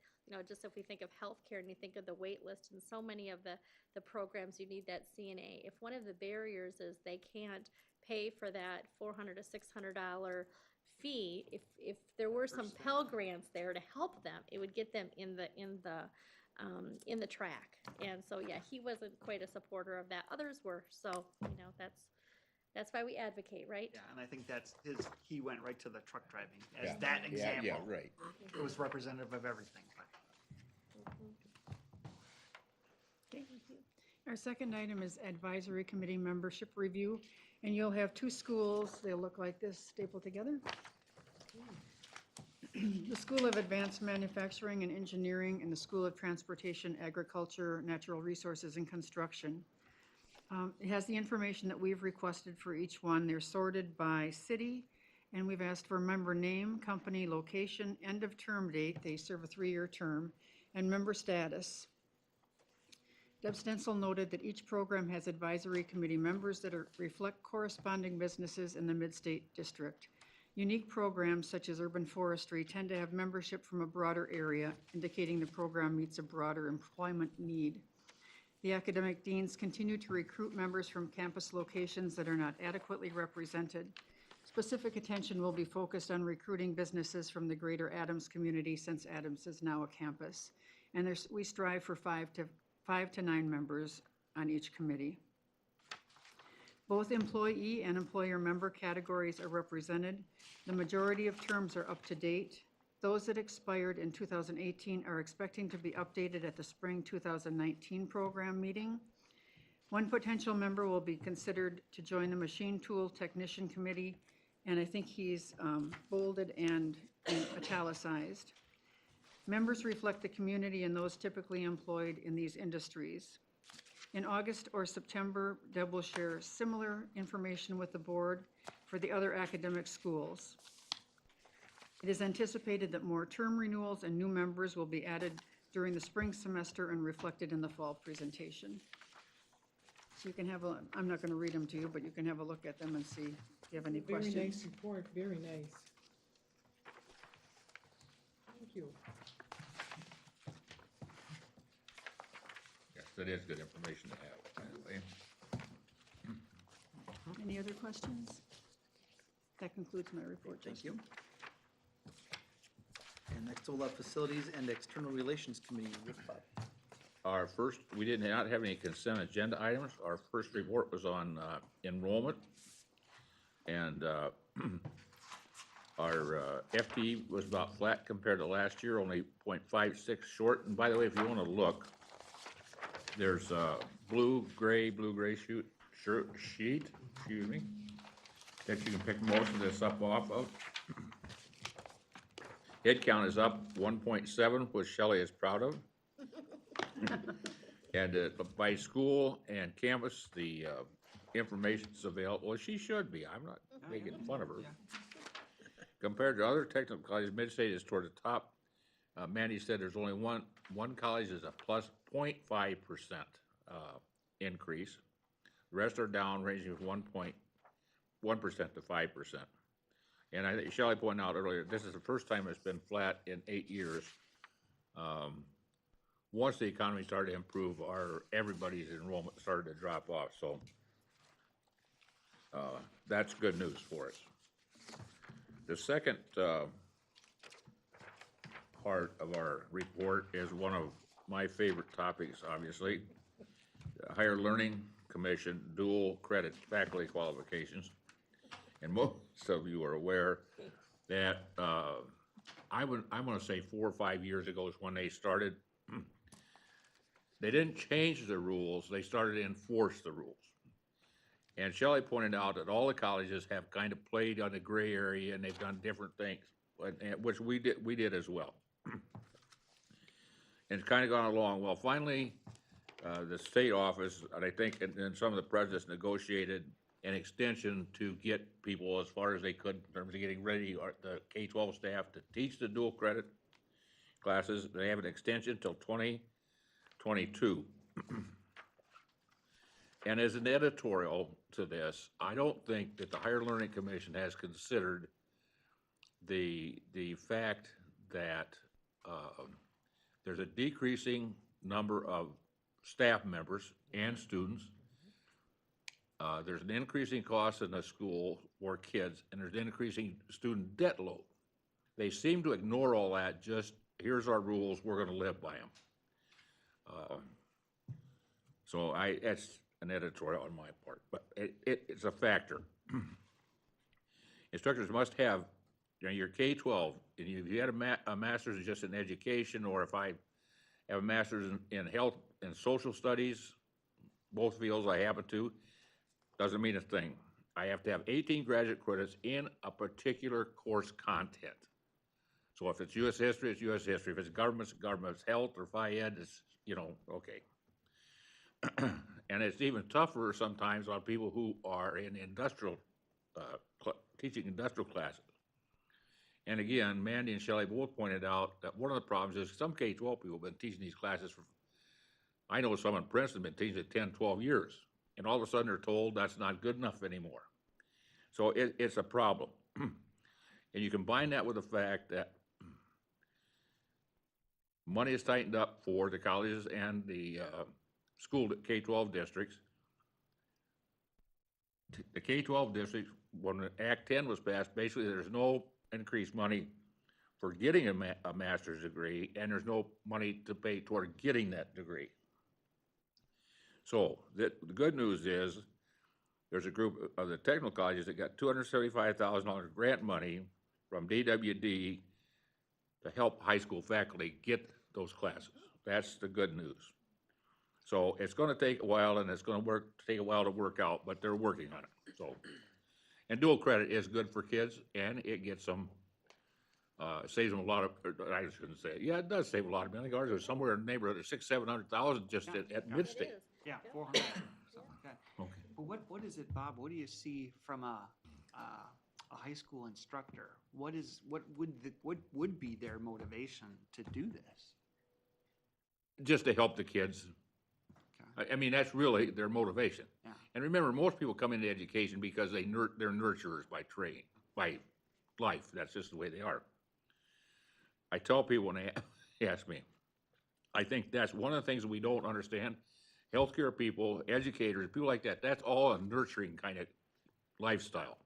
just if we think of healthcare and you think of the wait list and so many of the programs, you need that CNA. If one of the barriers is they can't pay for that $400 to $600 fee, if there were some Pell Grants there to help them, it would get them in the track. And so, yeah, he wasn't quite a supporter of that. Others were. So, that's why we advocate, right? Yeah, and I think he went right to the truck driving Yeah. as that Yeah, example. yeah, right. It was representative of everything, but. Our second item is advisory committee membership review, and you'll have two schools, they'll look like this stapled together. The School of Advanced Manufacturing and Engineering and the School of Transportation, Agriculture, Natural Resources, and Construction. It has the information that we've requested for each one. They're sorted by city, and we've asked for member name, company, location, end of term date, they serve a 3-year term, and member status. Deb Stensel noted that each program has advisory committee members that reflect corresponding businesses in the Mid-State District. Unique programs such as urban forestry tend to have membership from a broader area, indicating the program meets a broader employment need. The academic deans continue to recruit members from campus locations that are not adequately represented. Specific attention will be focused on recruiting businesses from the greater Adams community, since Adams is now a campus. And we strive for 5 to 9 members on each committee. Both employee and employer member categories are represented. The majority of terms are up to date. Those that expired in 2018 are expecting to be updated at the spring 2019 program meeting. One potential member will be considered to join the Machine Tool Technician Committee, and I think he's bolded and italicized. Members reflect the community and those typically employed in these industries. In August or September, Deb will share similar information with the board for the other academic schools. It is anticipated that more term renewals and new members will be added during the spring semester and reflected in the fall presentation. So you can have I'm not going to read them to you, but you can have a look at them and see if you have any Very questions. nice report, very nice. Thank you. Yes, that is good information to have, by the way. Any other questions? That concludes my report. Thank you. And next we'll have Facilities and External Relations Committee, Rick Bob. Our first, we did not have any consent agenda items. Our first report was on enrollment. And our FTE was about flat compared to last year, only 0.56 short. And by the way, if you want to look, there's a blue-gray sheet, excuse me, that you can pick most of this up off of. Head count is up 1.7, which Shelley is proud of. And by school and campus, the information's available. Well, she should be. I'm not making fun of her. Compared to other technical colleges, Mid-State is toward the top. Mandy said there's only one college is a plus 0.5% increase. The rest are down, ranging from 1.1% to 5%. And I think Shelley pointed out earlier, this is the first time it's been flat in 8 years. Once the economy started to improve, everybody's enrollment started to drop off. So that's good news for us. The second part of our report is one of my favorite topics, obviously. The Higher Learning Commission dual credit faculty qualifications. And most of you are aware that I'm going to say 4 or 5 years ago is when they started. They didn't change the rules, they started to enforce the rules. And Shelley pointed out that all the colleges have kind of played on the gray area and they've done different things, which we did as well. And it's kind of gone along. Well, finally, the state office, and I think, and some of the presidents negotiated an extension to get people as far as they could in terms of getting ready, or the K-12 staff to teach the dual credit classes. They have an extension till 2022. And as an editorial to this, I don't think that the Higher Learning Commission has considered the fact that there's a decreasing number of staff members and students. There's an increasing cost in the school for kids, and there's an increasing student debt load. They seem to ignore all that, just, here's our rules, we're gonna live by them. So that's an editorial on my part, but it's a factor. Instructors must have, your K-12, and if you had a master's just in education, or if I have a master's in health and social studies, both fields I happen to, doesn't mean a thing. I have to have 18 graduate credits in a particular course content. So if it's U.S. history, it's U.S. history. If it's government, it's government. If it's health or Phi-Ed, it's, okay. And it's even tougher sometimes on people who are in industrial, teaching industrial classes. And again, Mandy and Shelley both pointed out that one of the problems is some K-12 people have been teaching these classes for, I know some in Princeton have been teaching it 10, 12 years. And all of a sudden they're told that's not good enough anymore. So it's a problem. And you combine that with the fact that money is tightened up for the colleges and the school K-12 districts. The K-12 districts, when Act 10 was passed, basically there's no increased money for getting a master's degree, and there's no money to pay toward getting that degree. So the good news is there's a group of the technical colleges that got $275,000 grant money from DWD to help high school faculty get those classes. That's the good news. So it's going to take a while, and it's going to take a while to work out, but they're working on it. So, and dual credit is good for kids, and it gets them, saves them a lot of, I shouldn't say it. Yeah, it does save a lot of money. Ours is somewhere in the neighborhood of $600,000-700,000 just at Midstate. Yeah, 400, something like that. Okay. But what is it, Bob? What do you see from a high school instructor? What would be their motivation to do this? Just to help the kids. I mean, that's really their motivation. Yeah. And remember, most people come into education because they're nurturers by training, by life. That's just the way they are. I tell people when they ask me, I think that's one of the things we don't understand. Healthcare people, educators, people like that, that's all a nurturing kind of lifestyle.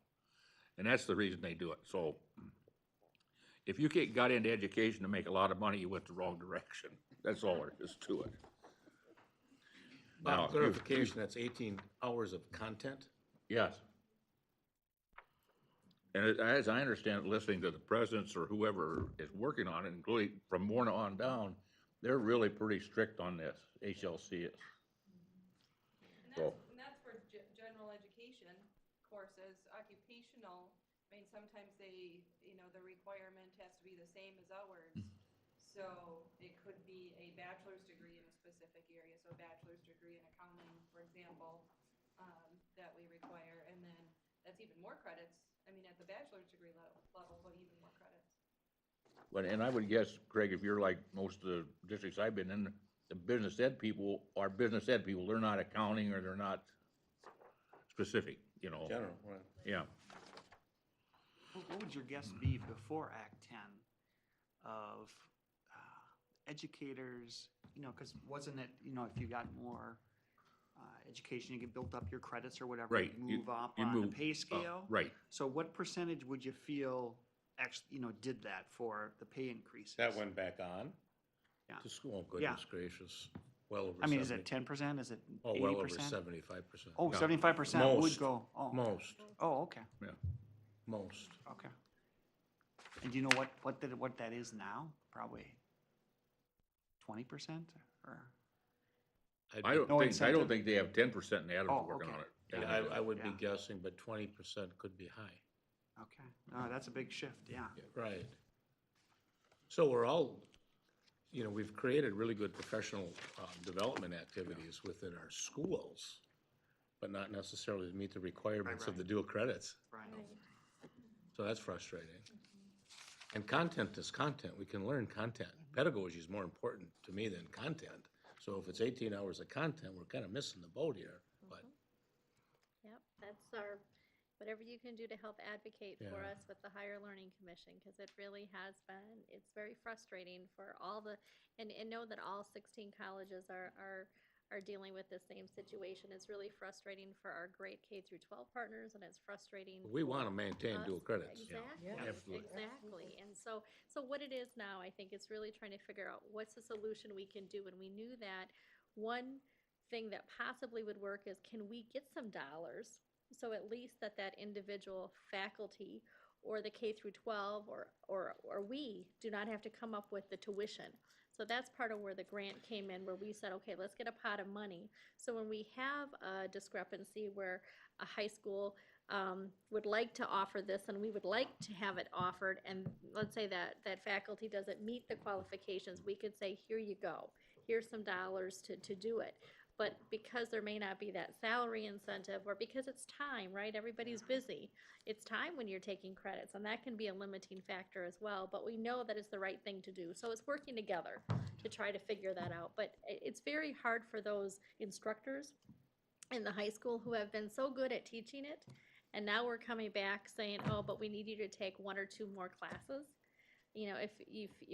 And that's the reason they do it. So if you got into education to make a lot of money, you went the wrong direction. That's all there is to it. Now, Clarification, that's 18 hours of content? yes. And as I understand it, listening to the presidents or whoever is working on it, including from Morna on down, they're really pretty strict on this. HLC is. And that's for general education courses. Occupational, I mean, sometimes they, the requirement has to be the same as ours. So it could be a bachelor's degree in a specific area, so a bachelor's degree in accounting, for example, that we require, and then that's even more credits. I mean, at the bachelor's degree level, but even more credits. But, and I would guess, Craig, if you're like most of the districts I've been in, the business ed people are business ed people. They're not accounting or they're not specific, General, right. Yeah. What would your guess be before Act 10 of educators, because wasn't it, if you got more education, you get built up your credits or whatever, Right. you move up you on the move pay up, scale? right. So what percentage would you feel actually, did that for the pay increases? That went back on Yeah. to school, Yeah. goodness gracious. Well over I mean, is 70. it 10%? Is it 80%? Oh, well over 75%. Oh, No. 75% would Most. go, oh, Most, oh, okay, most. okay. And do you know what that is now? Probably 20% or? I don't No think, I incentive? don't think they have 10% in Adams Oh, working okay. on it. Yeah, I would be Yeah. guessing, but 20% could be high. Okay, that's a big shift, yeah. Right. So we're all, you know, we've created really good professional development activities within our schools, but not necessarily to meet the requirements of right. the dual credits. Right. So that's frustrating. And content is content. We can learn content. Pedagogy is more important to me than content. So if it's 18 hours of content, we're kind of missing the boat here, but. Yep, that's our, whatever you can do to help advocate for Yeah. us with the Higher Learning Commission, because it really has been, it's very frustrating for all the, and know that all 16 colleges are dealing with the same situation. It's really frustrating for our great K through 12 partners, and it's frustrating. We want to for maintain us. dual credits. Exactly, Yeah. Absolutely. exactly. And so what it is now, I think it's really trying to figure out what's the solution we can do. And we knew that one thing that possibly would work is, can we get some dollars? So at least that individual faculty or the K through 12 or we do not have to come up with the tuition. So that's part of where the grant came in, where we said, okay, let's get a pot of money. So when we have a discrepancy where a high school would like to offer this and we would like to have it offered, and let's say that faculty doesn't meet the qualifications, we could say, here you go. Here's some dollars to do it. But because there may not be that salary incentive, or because it's time, right? Everybody's busy. It's time when you're taking credits, and that can be a limiting factor as well. But we know that it's the right thing to do. So it's working together to try to figure that out. But it's very hard for those instructors in the high school who have been so good at teaching it, and now we're coming back saying, oh, but we need you to take 1 or 2 more classes. You know, if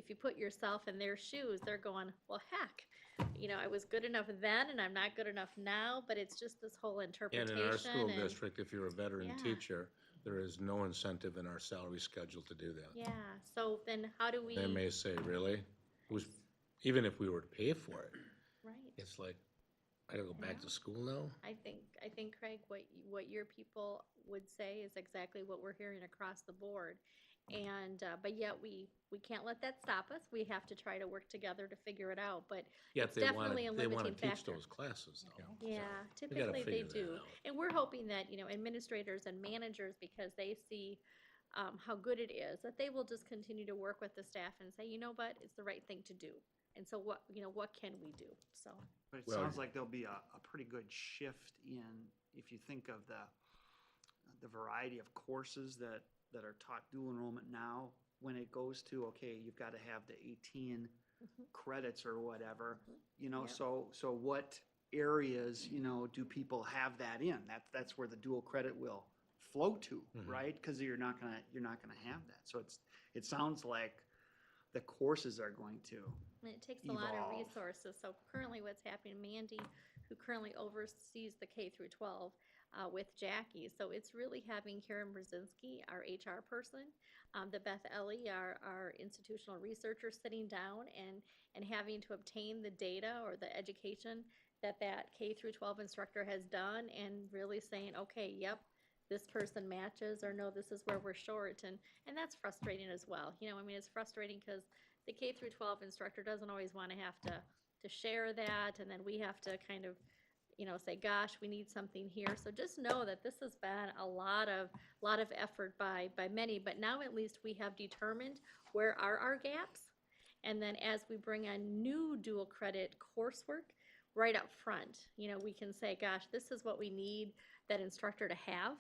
you put yourself in their shoes, they're going, well, heck, you know, I was good enough then and I'm not good enough now, but it's just this whole And interpretation. in our school and- district, if you're a veteran Yeah. teacher, there is no incentive in our salary schedule to do that. Yeah, so then how do we? They may say, really? Even if we were to pay for it, Right. it's like, I gotta go back to school now? I think, Craig, what your people would say is exactly what we're hearing across the board. And, but yet we can't let that stop us. We have to try to work together to figure it out, but Yet it's they definitely a wanna limiting teach factor. those classes though. Yeah, gotta typically they figure that do. out. And we're hoping that, you know, administrators and managers, because they see how good it is, that they will just continue to work with the staff and say, you know what, it's the right thing to do. And so what can we do? So, But it Well- sounds like there'll be a pretty good shift in, if you think of the variety of courses that are taught dual enrollment now, when it goes to, okay, you've got to have the 18 credits or whatever, you know, Yep. so what areas, you know, do people have that in? That's where the dual credit will flow to, Mhm. right? Because you're not gonna have that. So it sounds like the courses are going to. and it takes a lot of Evolve. resources. So currently what's happening, Mandy, who currently oversees the K through 12 with Jackie. So it's really having Karen Brzezinski, our HR person, the Beth Ellie, our institutional researcher, sitting down and having to obtain the data or the education that K through 12 instructor has done, and really saying, okay, yep, this person matches, or no, this is where we're short. And that's frustrating as well. You know, I mean, it's frustrating because the K through 12 instructor doesn't always want to have to share that, and then we have to kind of, you know, say, gosh, we need something here. So just know that this has been a lot of effort by many, but now at least we have determined where are our gaps. And then as we bring on new dual credit coursework right up front, you know, we can say, gosh, this is what we need that instructor to have.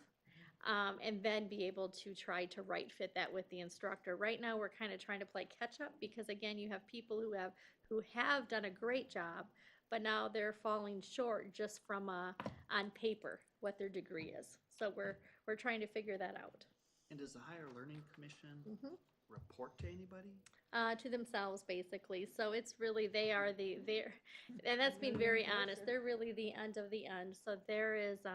And then be able to try to right fit that with the instructor. Right now, we're kind of trying to play catch up, because again, you have people who have done a great job, but now they're falling short just from on paper what their degree is. So we're trying to figure that out. And does the Higher Learning Commission Mhm. report to anybody? To themselves, basically. So it's really, they're, and that's being very honest, they're really the end of the end. So there is,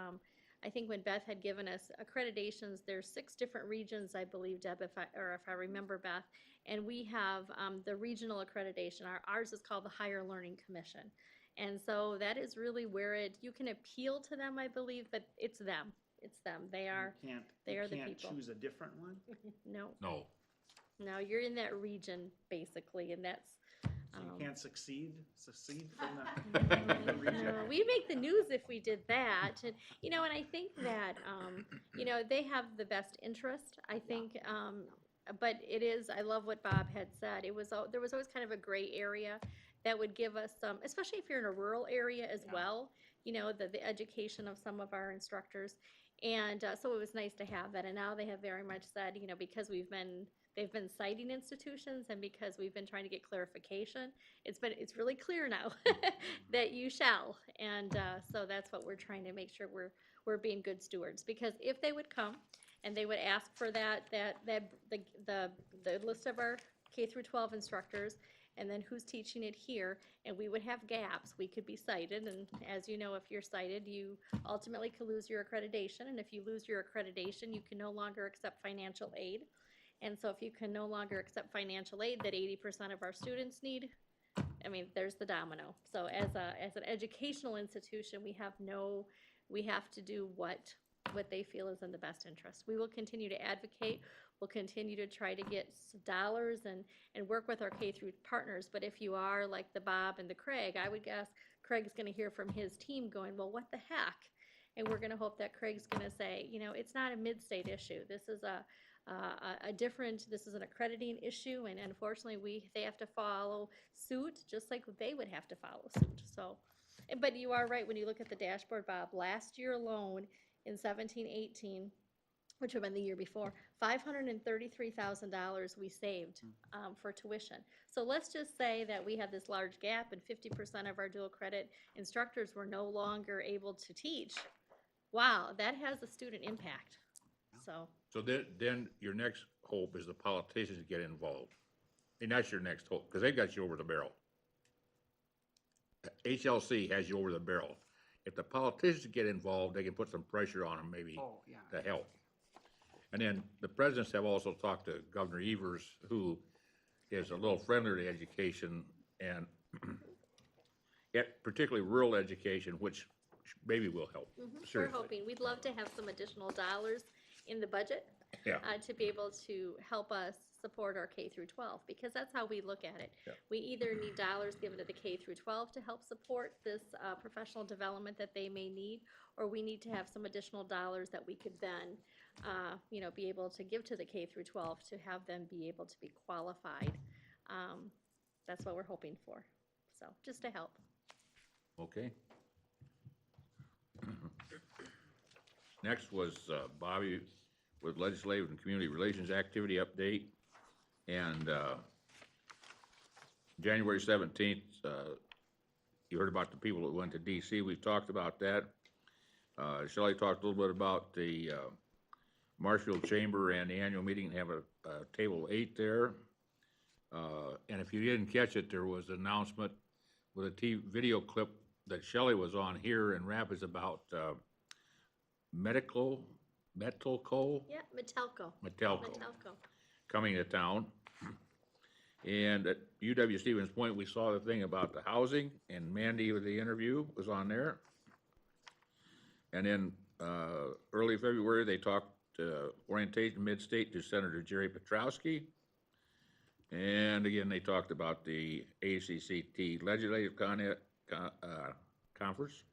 I think when Beth had given us accreditations, there's 6 different regions, I believe, Deb, if I remember, Beth, and we have the regional accreditation. Ours is called the Higher Learning Commission. And so that is really where you can appeal to them, I believe, but it's them. It's them. They are You the can't people. choose a different one? no. No. No, you're in that region basically, and that's So you can't secede from No, we'd make the news if we did that. And, you know, and I think that, you know, they have the best interest, I think. But it is, I love what Bob had said. It was, there was always kind of a gray area that would give us some, especially if you're in a rural area as well, you know, the education of some of our instructors. And so it was nice to have that. And now they have very much said, you know, because they've been citing institutions and because we've been trying to get clarification, it's really clear now that you shall. And so that's what we're trying to make sure we're being good stewards. Because if they would come and they would ask for the list of our K through 12 instructors, and then who's teaching it here, and we would have gaps, we could be cited, and as you know, if you're cited, you ultimately could lose your accreditation, and if you lose your accreditation, you can no longer accept financial aid. And so if you can no longer accept financial aid that 80% of our students need, I mean, there's the domino. So as an educational institution, we have to do what they feel is in the best interest. We will continue to advocate. We'll continue to try to get dollars and work with our K through partners. But if you are like the Bob and the Craig, I would guess Craig's going to hear from his team going, well, what the heck? And we're going to hope that Craig's going to say, you know, it's not a mid-state issue. This is this is an accrediting issue, and unfortunately they have to follow suit just like they would have to follow suit. So, but you are right, when you look at the dashboard, Bob, last year alone in 17-18, which would have been the year before, $533,000 we saved for tuition. So let's just say that we had this large gap and 50% of our dual credit instructors were no longer able to teach. Wow, that has a student impact. So then your next hope is the politicians get involved. And that's your next hope, because they got you over the barrel. HLC has you over the barrel. If the politicians get involved, they can put some pressure on them maybe to help. And then the presidents have also talked to Governor Evers, who is a little friendlier to education and particularly rural education, which maybe will help. We're Seriously. hoping. We'd love to have some additional dollars in the budget Yeah. to be able to help us support our K through 12, because that's how we look at it. Yeah. We either need dollars given to the K through 12 to help support this professional development that they may need, or we need to have some additional dollars that we could then, you know, be able to give to the K through 12 to have them be able to be qualified. That's what we're hoping for. So just to help. Okay. Next was Bobby with Legislative and Community Relations Activity Update. And January 17th, you heard about the people that went to DC. We've talked about that. Shelley talked a little bit about the Marshfield Chamber and the annual meeting, have a table 8 there. And if you didn't catch it, there was an announcement with a video clip that Shelley was on here in Rapids about Metalco Yeah, Metelco. coming to town. And at UW Stevens Point, we saw the thing about the housing, and Mandy with the interview was on there. And then early February, they talked orientation mid-state to Senator Jerry Petrowski. And again, they talked about the ACCT Legislative Conference.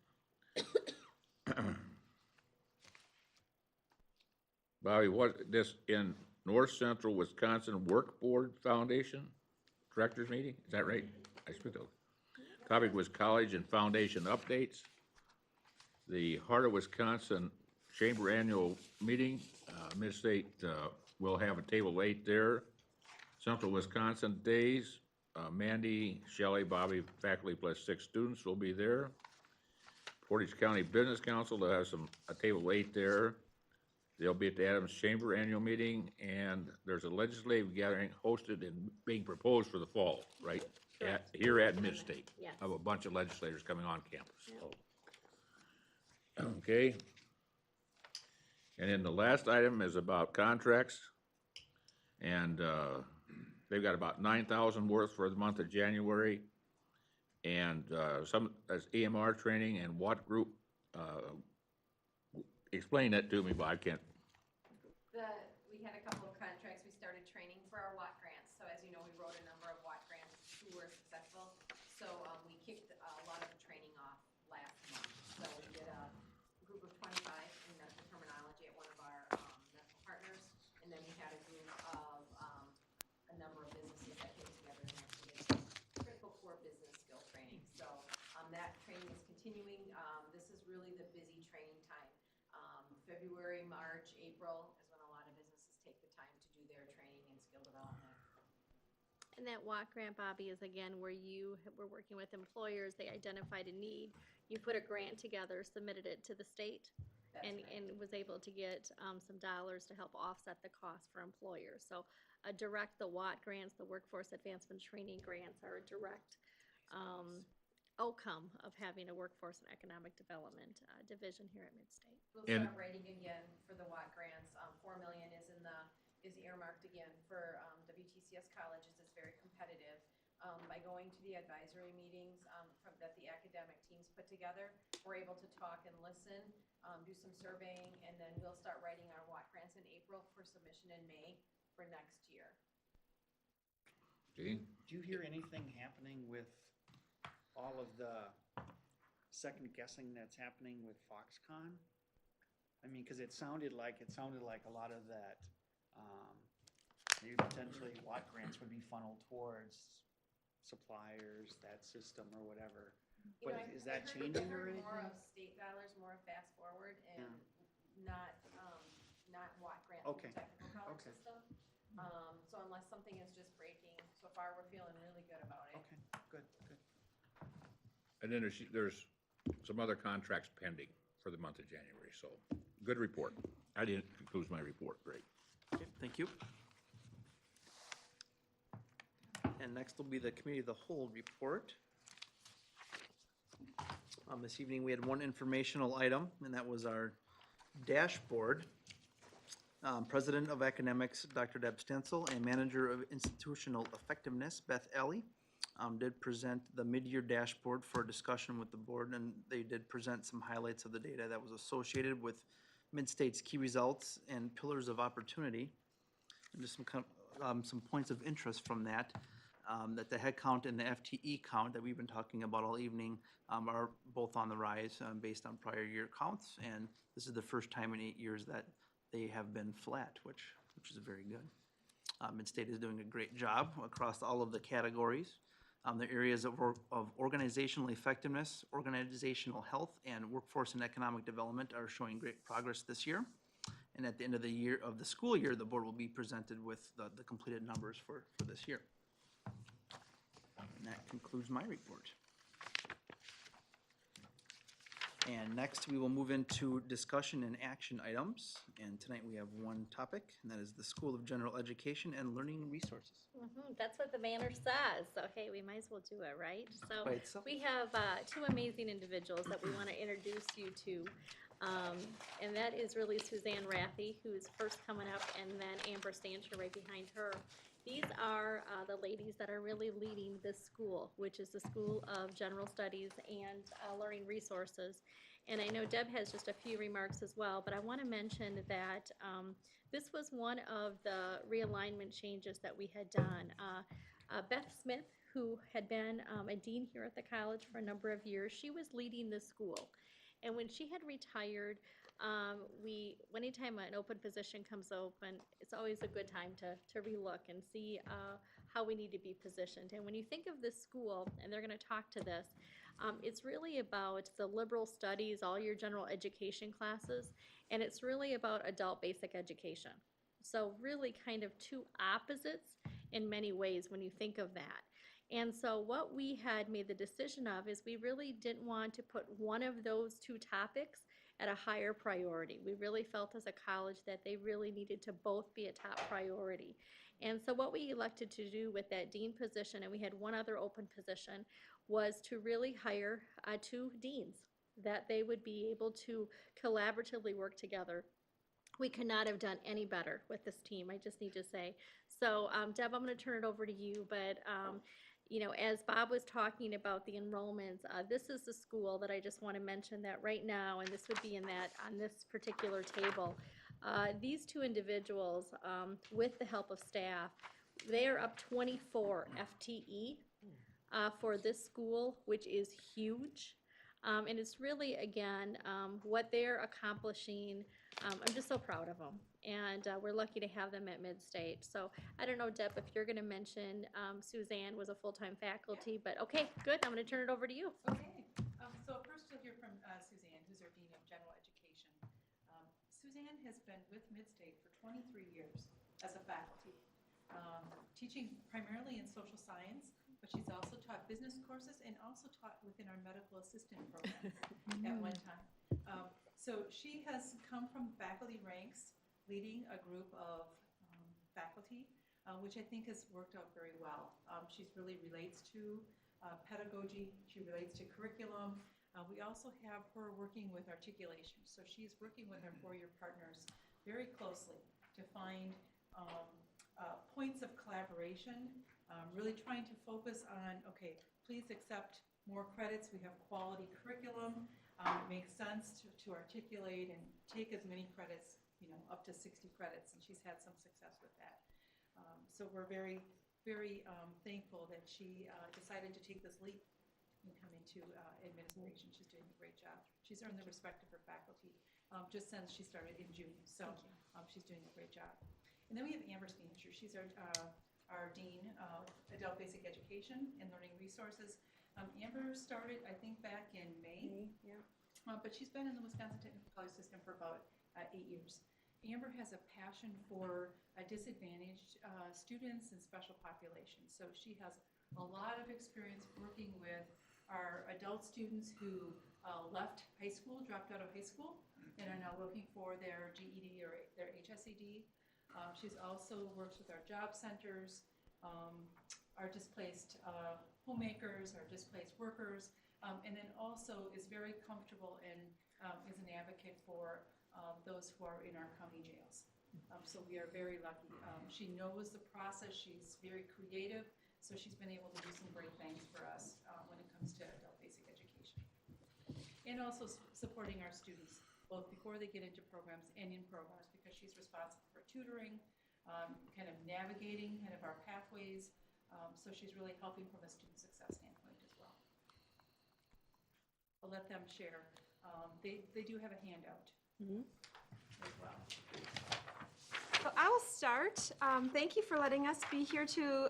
Bobby, what, this in North Central Wisconsin Work Board Foundation Directors Meeting, is that right? I speak those. Topic was college and foundation updates. The Heart of Wisconsin Chamber Annual Meeting, Mid-State will have a table 8 there. Central Wisconsin Days, Mandy, Shelley, Bobby, faculty plus 6 students will be there. Portage County Business Council, they'll have a table 8 there. They'll be at the Adams Chamber Annual Meeting, and there's a legislative gathering hosted and being proposed for the fall, right? Here at Mid-State. Yes. Of a bunch of legislators coming on campus. Okay. And then the last item is about contracts. And they've got about 9,000 worth for the month of January. And some as EMR training and Watt Group. Explain that to me, but I can't. We had a couple of contracts, we started training for our WAT grants. So as you know, we wrote a number of WAT grants who were successful February, March, April is when a lot of businesses take the time to do their training and skill development. And that walk grant, Bobby, is again where you were working with employers, they identified a need, you put a grant together, submitted it to the state, That's and, correct. and was able to get some dollars to help offset the cost for employers. So the WAT grants, the Workforce Advancement Training grants are a direct outcome of having a workforce and economic development division here at Midstate. We'll And- start writing again for the WAT grants. 4 million is earmarked again for WTCS colleges. It's very competitive. By going to the advisory meetings that the academic teams put together, we're able to talk and listen, do some surveying, and then we'll start writing our WAT grants in April for submission in May for next year. Gene? Do you hear anything happening with all of the second guessing that's happening with Foxconn? I mean, because it sounded like a lot of that, maybe potentially WAT grants would be funneled towards suppliers, that system or whatever. You know, But I- is that I changing or heard more anything? of state dollars, more of fast forward, and not WAT grant through Okay. the technical college Okay. system. So unless something is just breaking, so far, we're feeling really good about it. Okay, good, good. And then there's some other contracts pending for the month of January, so good report. I didn't conclude my report, great. Okay, thank you. And next will be the Committee of the Whole report. This evening, we had one informational item, and that was our dashboard. President of Academics, Dr. Deb Stensel, and Manager of Institutional Effectiveness, Beth Ellie, did present the mid-year dashboard for discussion with the board, and they did present some highlights of the data that was associated with Mid-State's key results and pillars of opportunity. And just some points of interest from that, that the head count and the FTE count that we've been talking about all evening are both on the rise based on prior year counts. And this is the first time in 8 years that they have been flat, which is very good. Midstate is doing a great job across all of the categories. The areas of organizational effectiveness, organizational health, and workforce and economic development are showing great progress this year. And at the end of the school year, the board will be presented with the completed numbers for this year. And that concludes my report. And next, we will move into discussion and action items. And tonight, we have one topic, and that is the School of General Education and Learning Resources. That's what the banner says, so hey, we might as well do it, right? So By itself. we have two amazing individuals that we want to introduce you to. And that is really Suzanne Rathie, who's first coming up, and then Amber Stancher right behind her. These are the ladies that are really leading this school, which is the School of General Studies and Learning Resources. And I know Deb has just a few remarks as well, but I want to mention that this was one of the realignment changes that we had done. Beth Smith, who had been a dean here at the college for a number of years, she was leading the school. And when she had retired, anytime an open position comes open, it's always a good time to relook and see how we need to be positioned. And when you think of this school, and they're going to talk to this, it's really about the liberal studies, all your general education classes, and it's really about adult basic education. So really kind of two opposites in many ways when you think of that. And so what we had made the decision of is we really didn't want to put one of those two topics at a higher priority. We really felt as a college that they really needed to both be a top priority. And so what we elected to do with that dean position, and we had one other open position, was to really hire two deans, that they would be able to collaboratively work together. We could not have done any better with this team, I just need to say. So Deb, I'm going to turn it over to you, but you know, as Bob was talking about the enrollments, this is the school that I just want to mention that right now, and this would be on this particular table. These two individuals, with the help of staff, they are up 24 FTE for this school, which is huge. And it's really, again, what they're accomplishing. I'm just so proud of them. And we're lucky to have them at Midstate. So I don't know, Deb, if you're going to mention Suzanne was a full-time faculty, but okay, good. I'm going to turn it over to you. Okay. So first you'll hear from Suzanne, who's our Dean of General Education. has been with Midstate for 23 years as a faculty, teaching primarily in social science, but she's also taught business courses and also taught within our medical assistant program at one time. So she has come from faculty ranks, leading a group of faculty, which I think has worked out very well. She really relates to pedagogy, she relates to curriculum. We also have her working with articulation. So she's working with our four-year partners very closely to find points of collaboration, really trying to focus on, okay, please accept more credits. We have quality curriculum. It makes sense to articulate and take as many credits, up to 60 credits, and she's had some success with that. So we're very, very thankful that she decided to take this leap and come into administration. She's doing a great job. She's earned the respect of her faculty just since she started in June. So she's doing a great job. And then we have Amber Stanisher. She's our Dean of Adult Basic Education and Learning Resources. Amber started, I think, back in May. But she's been in the Wisconsin Technical College system for about 8 years. Amber has a passion for disadvantaged students and special populations. So she has a lot of experience working with our adult students who left high school, dropped out of high school, and are now looking for their GED or their HSED. She's also works with our job centers, our displaced homemakers, our displaced workers, and then also is very comfortable and is an advocate for those who are in our county jails. So we are very lucky. She knows the process. She's very creative. So she's been able to do some great things for us when it comes to adult basic education. And also supporting our students, both before they get into programs and in programs, because she's responsible for tutoring, kind of navigating kind of our pathways. So she's really helping from a student success standpoint as well. I'll let them share. They do have a handout as well. So I'll start. Thank you for letting us be here to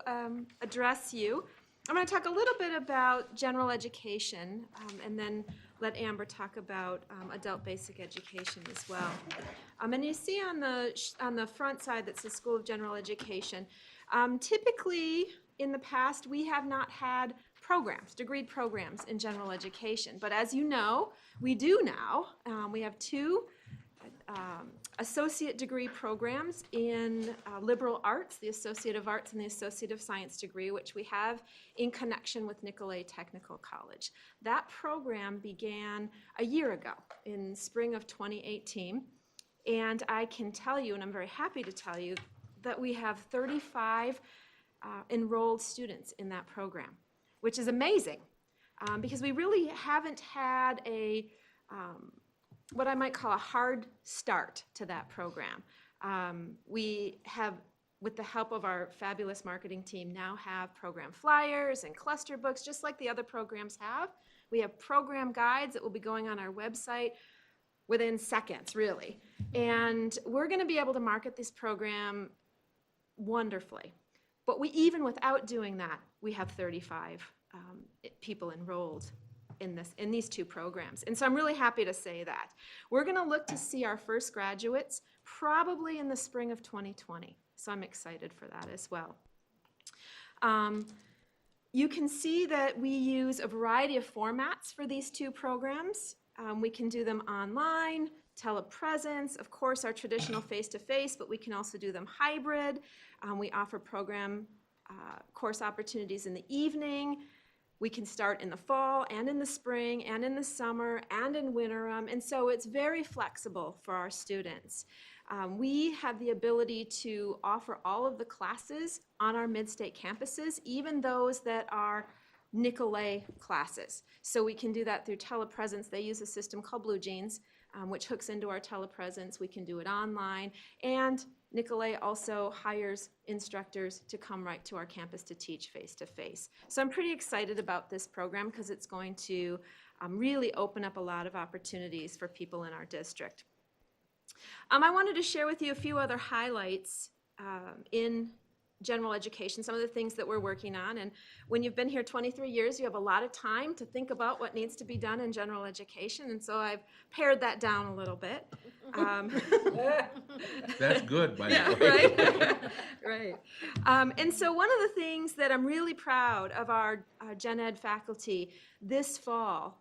address you. I'm going to talk a little bit about general education and then let Amber talk about adult basic education as well. And you see on the front side that says School of General Education. Typically, in the past, we have not had programs, degreed programs in general education. But as you know, we do now. We have two associate degree programs in liberal arts, the Associate of Arts and the Associate of Science degree, which we have in connection with Nicolet Technical College. That program began a year ago in spring of 2018. And I can tell you, and I'm very happy to tell you, that we have 35 enrolled students in that program, which is amazing because we really haven't had a what I might call a hard start to that program. We have, with the help of our fabulous marketing team, now have program flyers and cluster books, just like the other programs have. We have program guides that will be going on our website within seconds, really. And we're going to be able to market this program wonderfully. But even without doing that, we have 35 people enrolled in these two programs. And so I'm really happy to say that. We're going to look to see our first graduates probably in the spring of 2020. So I'm excited for that as well. You can see that we use a variety of formats for these two programs. We can do them online, telepresence, of course our traditional face-to-face, but we can also do them hybrid. We offer program course opportunities in the evening. We can start in the fall and in the spring and in the summer and in winter, and so it's very flexible for our students. We have the ability to offer all of the classes on our Midstate campuses, even those that are Nicolet classes. So we can do that through telepresence. They use a system called Blue Jeans, which hooks into our telepresence. We can do it online, and Nicolet also hires instructors to come right to our campus to teach face-to-face. So I'm pretty excited about this program because it's going to really open up a lot of opportunities for people in our district. I wanted to share with you a few other highlights in general education, some of the things that we're working on. And when you've been here 23 years, you have a lot of time to think about what needs to be done in general education. And so I've pared that down a little bit. That's good, by the Yeah, way. right, right. And so one of the things that I'm really proud of our Gen Ed faculty this fall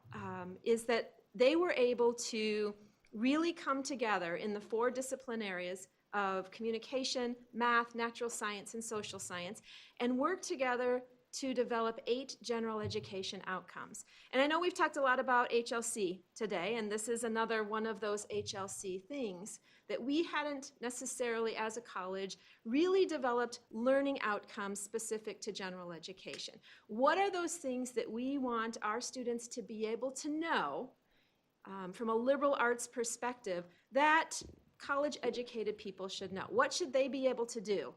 is that they were able to really come together in the 4 discipline areas of communication, math, natural science, and social science, and work together to develop 8 general education outcomes. And I know we've talked a lot about HLC today, and this is another one of those HLC things that we hadn't necessarily, as a college, really developed learning outcomes specific to general education. What are those things that we want our students to be able to know from a liberal arts perspective that college-educated people should know? What should they be able to do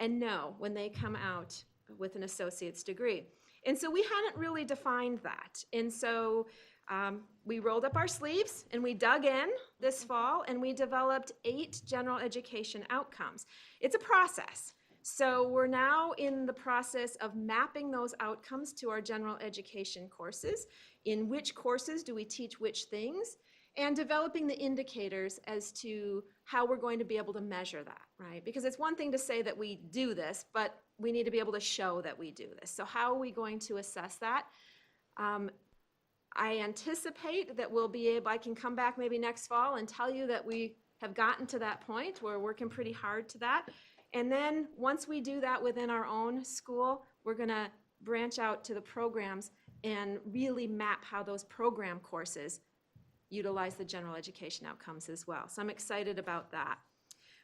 and know when they come out with an associate's degree? And so we hadn't really defined that. And so we rolled up our sleeves and we dug in this fall and we developed 8 general education outcomes. It's a process. So we're now in the process of mapping those outcomes to our general education courses. In which courses do we teach which things? And developing the indicators as to how we're going to be able to measure that, right? Because it's one thing to say that we do this, but we need to be able to show that we do this. So how are we going to assess that? I anticipate that we'll be able, I can come back maybe next fall and tell you that we have gotten to that point. We're working pretty hard to that. And then once we do that within our own school, we're gonna branch out to the programs and really map how those program courses utilize the general education outcomes as well. So I'm excited about that.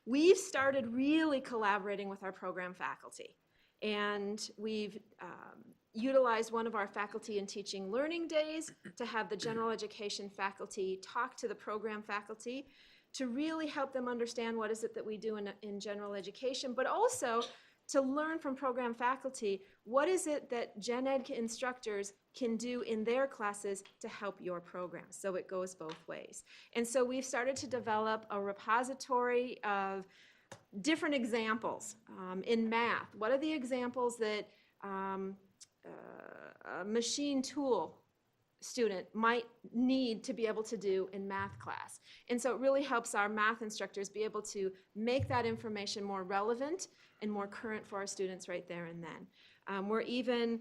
We've started really collaborating with our program faculty, and we've utilized one of our faculty and teaching learning days to have the general education faculty talk to the program faculty to really help them understand what is it that we do in general education, but also to learn from program faculty what is it that gen ed instructors can do in their classes to help your program. So it goes both ways. And so we've started to develop a repository of different examples in math. What are the examples that a machine tool student might need to be able to do in math class? And so it really helps our math instructors be able to make that information more relevant and more current for our students right there and then. We're even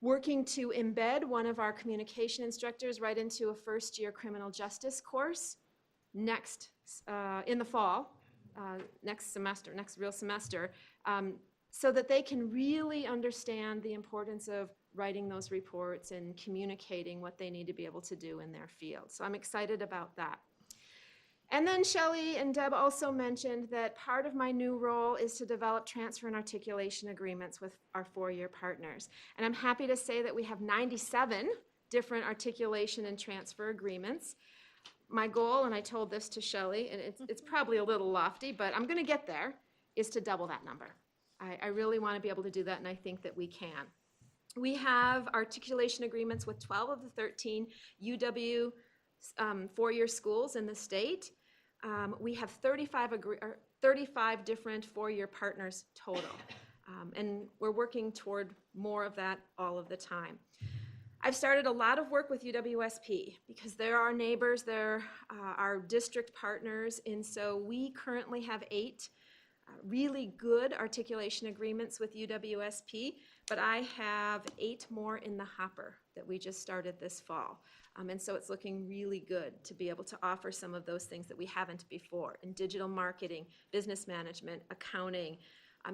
working to embed one of our communication instructors right into a first-year criminal justice course next in the fall, next semester, next real semester, so that they can really understand the importance of writing those reports and communicating what they need to be able to do in their field. So I'm excited about that. And then Shelley and Deb also mentioned that part of my new role is to develop transfer and articulation agreements with our 4-year partners. And I'm happy to say that we have 97 different articulation and transfer agreements. My goal, and I told this to Shelley, and it's probably a little lofty, but I'm gonna get there, is to double that number. I really wanna be able to do that, and I think that we can. We have articulation agreements with 12 of the 13 UW 4-year schools in the state. We have 35 different 4-year partners total, and we're working toward more of that all of the time. I've started a lot of work with UWSP because they're our neighbors, they're our district partners, and so we currently have 8 really good articulation agreements with UWSP, but I have 8 more in the hopper that we just started this fall. And so it's looking really good to be able to offer some of those things that we haven't before in digital marketing, business management, accounting,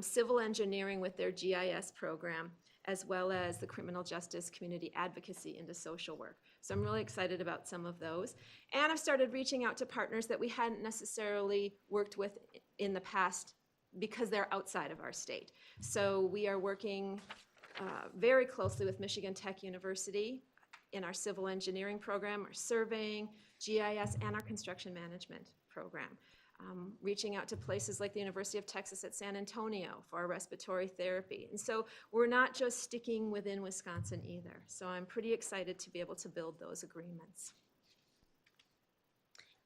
civil engineering with their GIS program, as well as the criminal justice community advocacy into social work. So I'm really excited about some of those. And I've started reaching out to partners that we hadn't necessarily worked with in the past because they're outside of our state. So we are working very closely with Michigan Tech University in our civil engineering program, our surveying, GIS, and our construction management program. Reaching out to places like the University of Texas at San Antonio for our respiratory therapy. And so we're not just sticking within Wisconsin either. So I'm pretty excited to be able to build those agreements.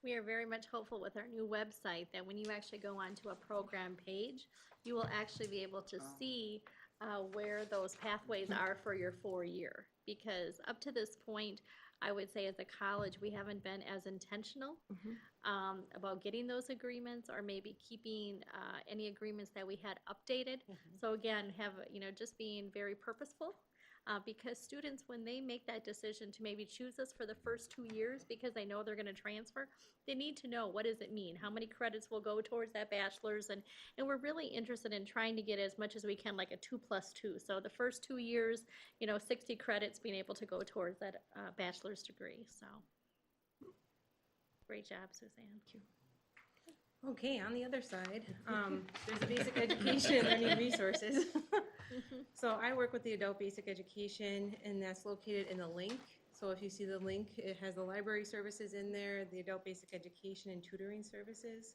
We are very much hopeful with our new website that when you actually go onto a program page, you will actually be able to see where those pathways are for your 4-year. Because up to this point, I would say as a college, we haven't been as intentional about getting those agreements or maybe keeping any agreements that we had updated. So again, just being very purposeful. Because students, when they make that decision to maybe choose us for the first 2 years because they know they're going to transfer, they need to know, what does it mean? How many credits will go towards that bachelor's? And we're really interested in trying to get as much as we can, like a 2+2. So the first 2 years, 60 credits being able to go towards that bachelor's degree. So great job, Suzanne. Thank you. Okay, on the other side, there's a basic education and learning resources. So I work with the adult basic education, and that's located in the link. So if you see the link, it has the library services in there, the adult basic education and tutoring services.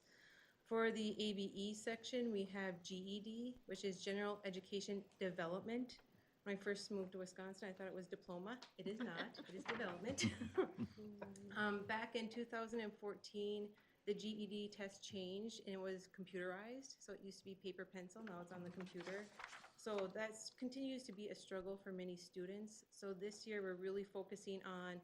For the ABE section, we have GED, which is General Education Development. When I first moved to Wisconsin, I thought it was diploma. It is not, it is development. Back in 2014, the GED test changed and it was computerized. So it used to be paper pencil, now it's on the computer. So that continues to be a struggle for many students. So this year we're really focusing on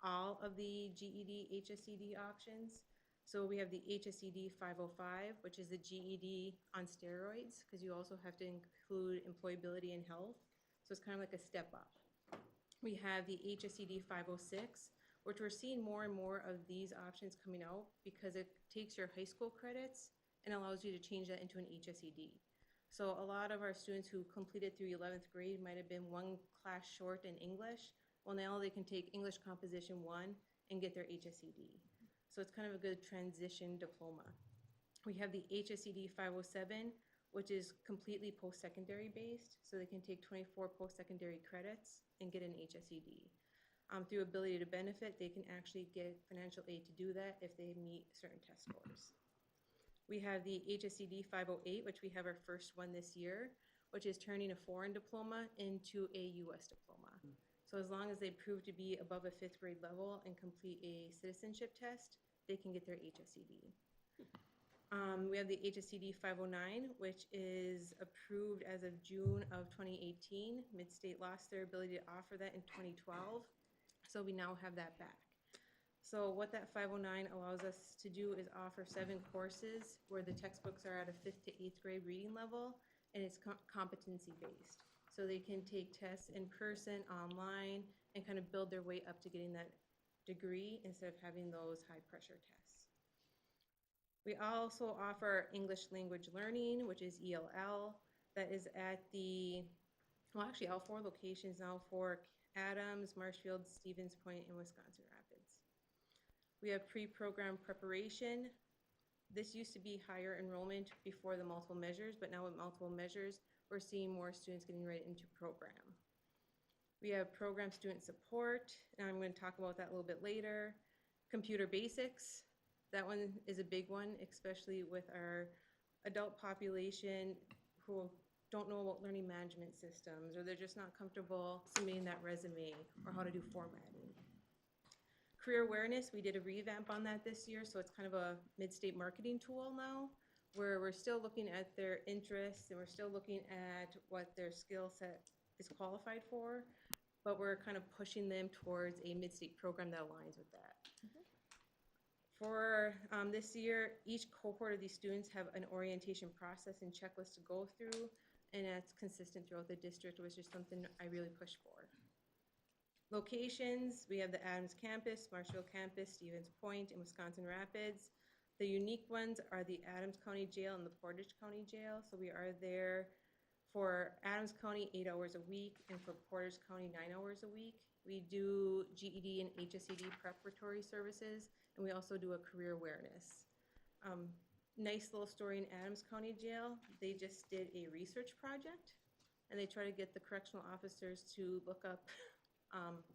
all of the GED, HSED options. So we have the HSED 505, which is the GED on steroids, because you also have to include employability and health. So it's kind of like a step up. We have the HSED 506, which we're seeing more and more of these options coming out because it takes your high school credits and allows you to change that into an HSED. So a lot of our students who completed through 11th grade might have been one class short in English. Well, now they can take English Composition 1 and get their HSED. So it's kind of a good transition diploma. We have the HSED 507, which is completely post-secondary based. So they can take 24 post-secondary credits and get an HSED. Through ability to benefit, they can actually get financial aid to do that if they meet certain test scores. We have the HSED 508, which we have our first one this year, which is turning a foreign diploma into a U.S. diploma. So as long as they prove to be above a 5th grade level and complete a citizenship test, they can get their HSED. We have the HSED 509, which is approved as of June of 2018. Midstate lost their ability to offer that in 2012, so we now have that back. So what that 509 allows us to do is offer 7 courses where the textbooks are at a 5th to 8th grade reading level, and it's competency based. So they can take tests in person, online, and kind of build their way up to getting that degree instead of having those high pressure tests. We also offer English language learning, which is ELL. That is at actually all 4 locations now for Adams, Marshfield, Stevens Point, and Wisconsin Rapids. We have pre-program preparation. This used to be higher enrollment before the multiple measures, but now with multiple measures, we're seeing more students getting right into program. We have program student support, and I'm going to talk about that a little bit later. Computer basics, that one is a big one, especially with our adult population who don't know about learning management systems, or they're just not comfortable submitting that resume or how to do formatting. Career awareness, we did a revamp on that this year, so it's kind of a mid-state marketing tool now, where we're still looking at their interests and we're still looking at what their skill set is qualified for, but we're kind of pushing them towards a mid-state program that aligns with that. For this year, each cohort of these students have an orientation process and checklist to go through, and that's consistent throughout the district, which is something I really push for. Locations, we have the Adams campus, Marshfield campus, Stevens Point, and Wisconsin Rapids. The unique ones are the Adams County Jail and the Portage County Jail. So we are there for Adams County 8 hours a week and for Portage County 9 hours a week. We do GED and HSED preparatory services, and we also do a career awareness. Nice little story in Adams County Jail. They just did a research project, and they try to get the correctional officers to look up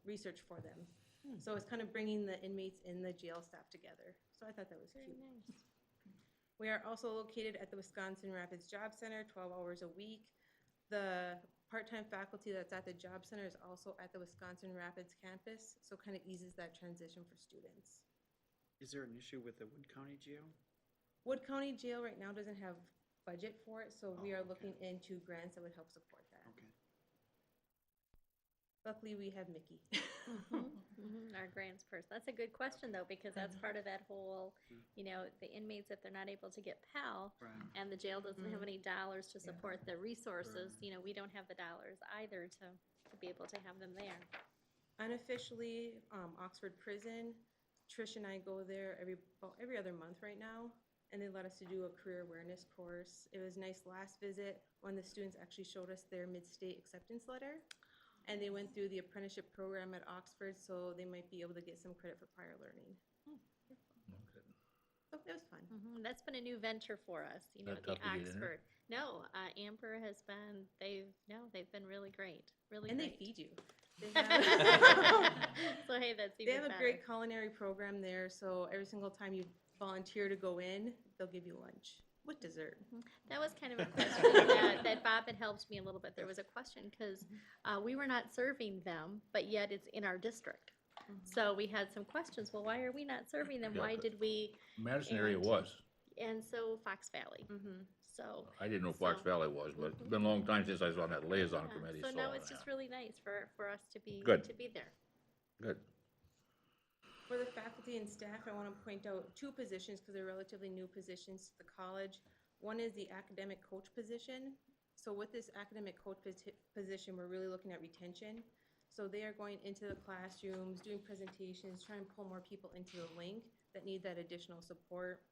research for them. So it's kind of bringing the inmates and the jail staff together. So I thought that was cute. Nice. We are also located at the Wisconsin Rapids Job Center, 12 hours a week. The part-time faculty that's at the Job Center is also at the Wisconsin Rapids campus, so kind of eases that transition for students. Is there an issue with the Wood County Jail? Wood County Jail right now doesn't have budget for it, so we Oh, are okay. looking into grants that would help support that. Okay. Luckily, we have Mickey. Our grants person. That's a good question, though, because that's part of that whole, you know, the inmates, if they're not able to get Pell, Right. and the jail doesn't have any dollars to Yeah. support the resources, you know, we don't have the dollars either to be able to have them there. Unofficially, Oxford Prison, Trish and I go there about every other month right now, and they let us to do a career awareness course. It was nice last visit when the students actually showed us their mid-state acceptance letter, and they went through the apprenticeship program at Oxford, so they might be able to get some credit for prior learning. So it was fun. That's been a new venture for us, you know, That at the tough to get in there? Oxford. No, Amber has been, they've been really great, really And great. they feed you. They So, hey, that's They even have a better. great culinary program there, so every single time you volunteer to go in, they'll give you lunch with dessert. That was kind of a question that Bob had helped me a little bit. There was a question because we were not serving them, but yet it's in our district. So we had some questions. Well, why are we not serving them? Why did we? Madison area And- was. And so Fox Valley. So. I didn't know Fox So- Valley was, but it's been a long time since I was on that liaison yeah, committee, So so. now it's just really nice for us to be Good. there. Good. For the faculty and staff, I want to point out two positions because they're relatively new positions to the college. One is the academic coach position. So with this academic coach position, we're really looking at retention. So they are going into the classrooms, doing presentations, trying to pull more people into the link that need that additional support.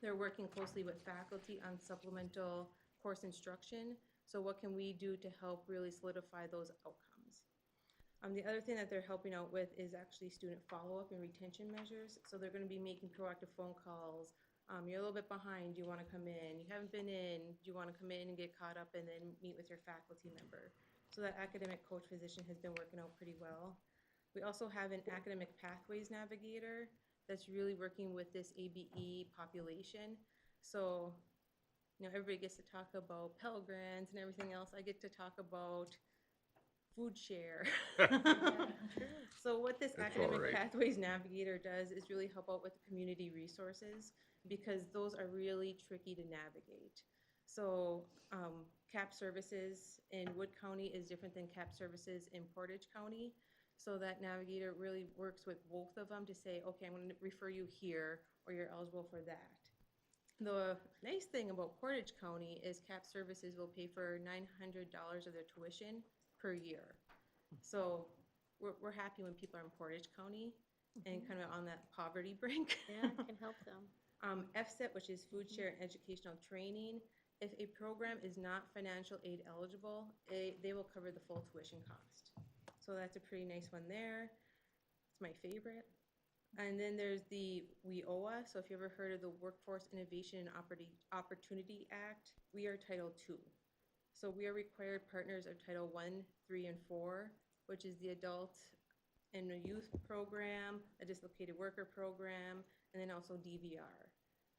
They're working closely with faculty on supplemental course instruction. So what can we do to help really solidify those outcomes? The other thing that they're helping out with is actually student follow-up and retention measures. So they're going to be making proactive phone calls. You're a little bit behind, do you want to come in? You haven't been in, do you want to come in and get caught up and then meet with your faculty member? So that academic coach position has been working out pretty well. We also have an academic pathways navigator that's really working with this ABE population. So, you know, everybody gets to talk about Pell Grants and everything else. I get to talk about food share. So what this That's all academic right. pathways navigator does is really help out with the community resources because those are really tricky to navigate. So CAP services in Wood County is different than CAP services in Portage County. So that navigator really works with both of them to say, okay, I'm going to refer you here or you're eligible for that. The nice thing about Portage County is CAP services will pay for $900 of their tuition per year. So we're happy when people are in Portage County and kind of on that poverty brink. Yeah, it can help them. FSET, which is Food Share and Educational Training, if a program is not financial aid eligible, they will cover the full tuition cost. So that's a pretty nice one there. It's my favorite. And then there's the WIOA. So if you ever heard of the Workforce Innovation and Opportunity Act, we are Title II. So we are required partners of Title I, III, and IV, which is the adult and the youth program, a dislocated worker program, and then also DVR.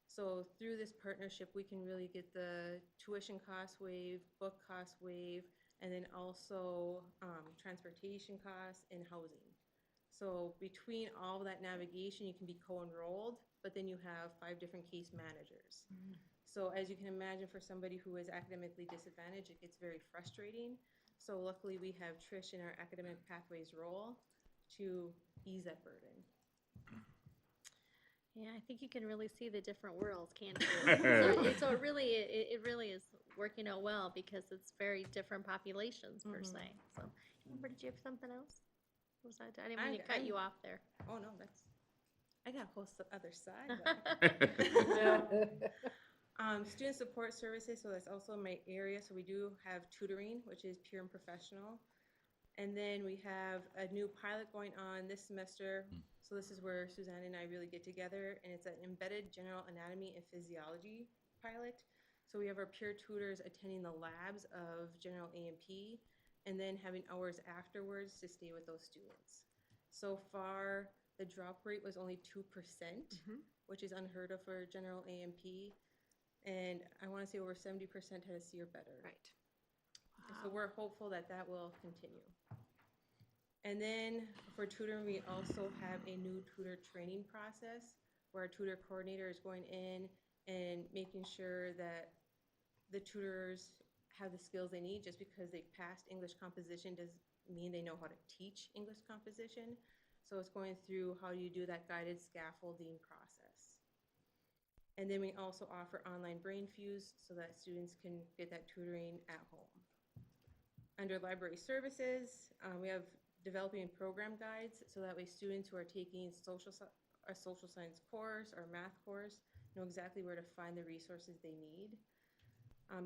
So through this partnership, we can really get the tuition cost waived, book cost waived, and then also transportation costs and housing. So between all that navigation, you can be co-enrolled, but then you have 5 different case managers. So as you can imagine, for somebody who is academically disadvantaged, it gets very frustrating. So luckily, we have Trish in our academic pathways role to ease that burden. Yeah, I think you can really see the different worlds, can't you? So it really is working out well because it's very different populations per se. So, Amber, did you have something else? What was that? I didn't mean to cut you off there. Oh, no, I got a whole other side. Student support services, so that's also my area. So we do have tutoring, which is peer and professional. And then we have a new pilot going on this semester. So this is where Suzanne and I really get together, and it's an embedded general anatomy and physiology pilot. So we have our peer tutors attending the labs of general A&P, and then having hours afterwards to stay with those students. So far, the drop rate was only 2%, which is unheard of for general A&P. And I want to say over 70% had a C or better. Right. So we're hopeful that that will continue. And then for tutoring, we also have a new tutor training process. where our tutor coordinator is going in and making sure that the tutors have the skills they need. Just because they've passed English composition doesn't mean they know how to teach English composition. So it's going through how you do that guided scaffolding process. And then we also offer online brain fuse so that students can get that tutoring at home. Under library services, we have developing program guides so that way students who are taking a social science course or math course know exactly where to find the resources they need.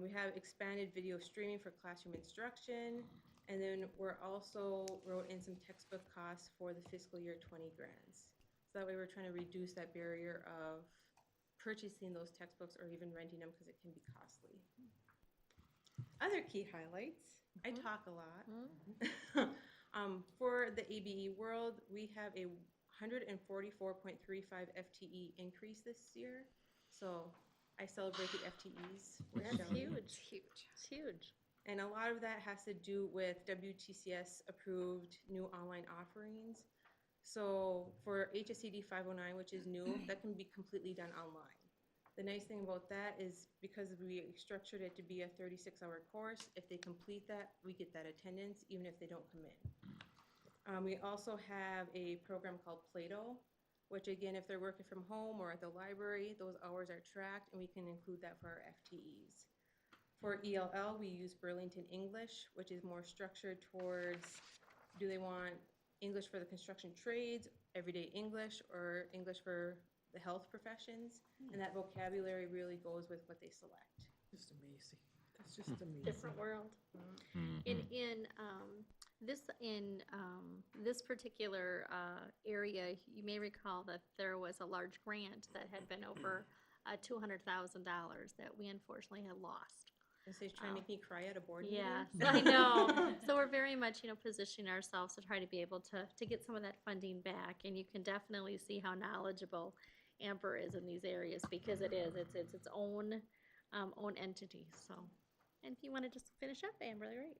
We have expanded video streaming for classroom instruction, and then we're also wrote in some textbook costs for the fiscal year 20 grants. So that way we're trying to reduce that barrier of purchasing those textbooks or even renting them because it can be costly. Other key highlights, I talk a lot. For the ABE world, we have a 144.35 FTE increase this year. So I celebrate the FTEs. That's huge. It's huge. And a lot of that has to do with WTCS approved new online offerings. So for HSCD 509, which is new, that can be completely done online. The nice thing about that is because we structured it to be a 36-hour course, if they complete that, we get that attendance even if they don't come in. We also have a program called Plato, which again, if they're working from home or at the library, those hours are tracked and we can include that for our FTEs. For ELL, we use Burlington English, which is more structured towards, do they want English for the construction trades, everyday English, or English for the health professions? And that vocabulary really goes with what they select. Just amazing. That's just amazing. Different world. In this particular area, you may recall that there was a large grant that had been over $200,000 that we unfortunately had lost. And so he's trying to make me cry at a board meeting? Yes, I know. So we're very much, positioning ourselves to try to be able to get some of that funding back. And you can definitely see how knowledgeable Amber is in these areas because it's its own entity. So, and if you want to just finish up, Amber, great.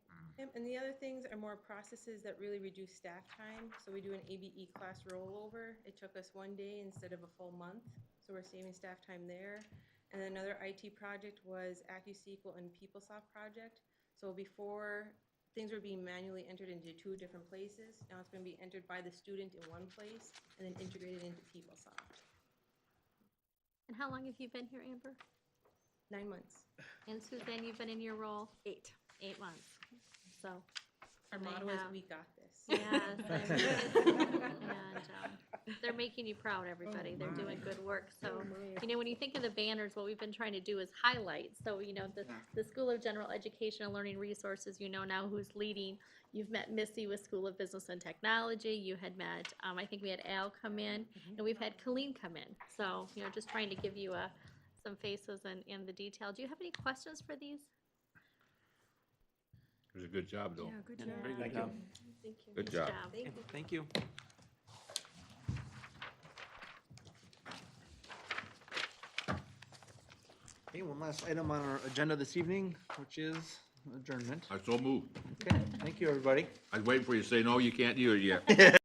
And the other things are more processes that really reduce staff time. So we do an ABE class rollover. It took us 1 day instead of a full month. So we're saving staff time there. And another IT project was AccuSQL and PeopleSoft project. So before, things were being manually entered into 2 different places. Now it's going to be entered by the student in one place and then integrated into PeopleSoft. And how long have you been here, Amber? 9 months. And Suzanne, you've been in your role? 8. 8 months. So. Our they motto is, have- we got this. Yes. And they're making you proud, everybody. They're doing good work. So, when you think of the banners, what we've been trying to do is highlight. So, the School of General Education and Learning Resources, now who's leading. You've met Missy with School of Business and Technology. You had met, I think we had Al come in, and we've had Colleen come in. So, just trying to give you some faces and the detail. Do you have any questions for these? It was a good job, though. Yeah, good Yeah. job. Very good Thank job. Thank you. Good job. Thank you. Okay, one last item on our agenda this evening, which is adjournment. I so moved. Okay, thank you, everybody. I was waiting for you to say, no, you can't do it yet.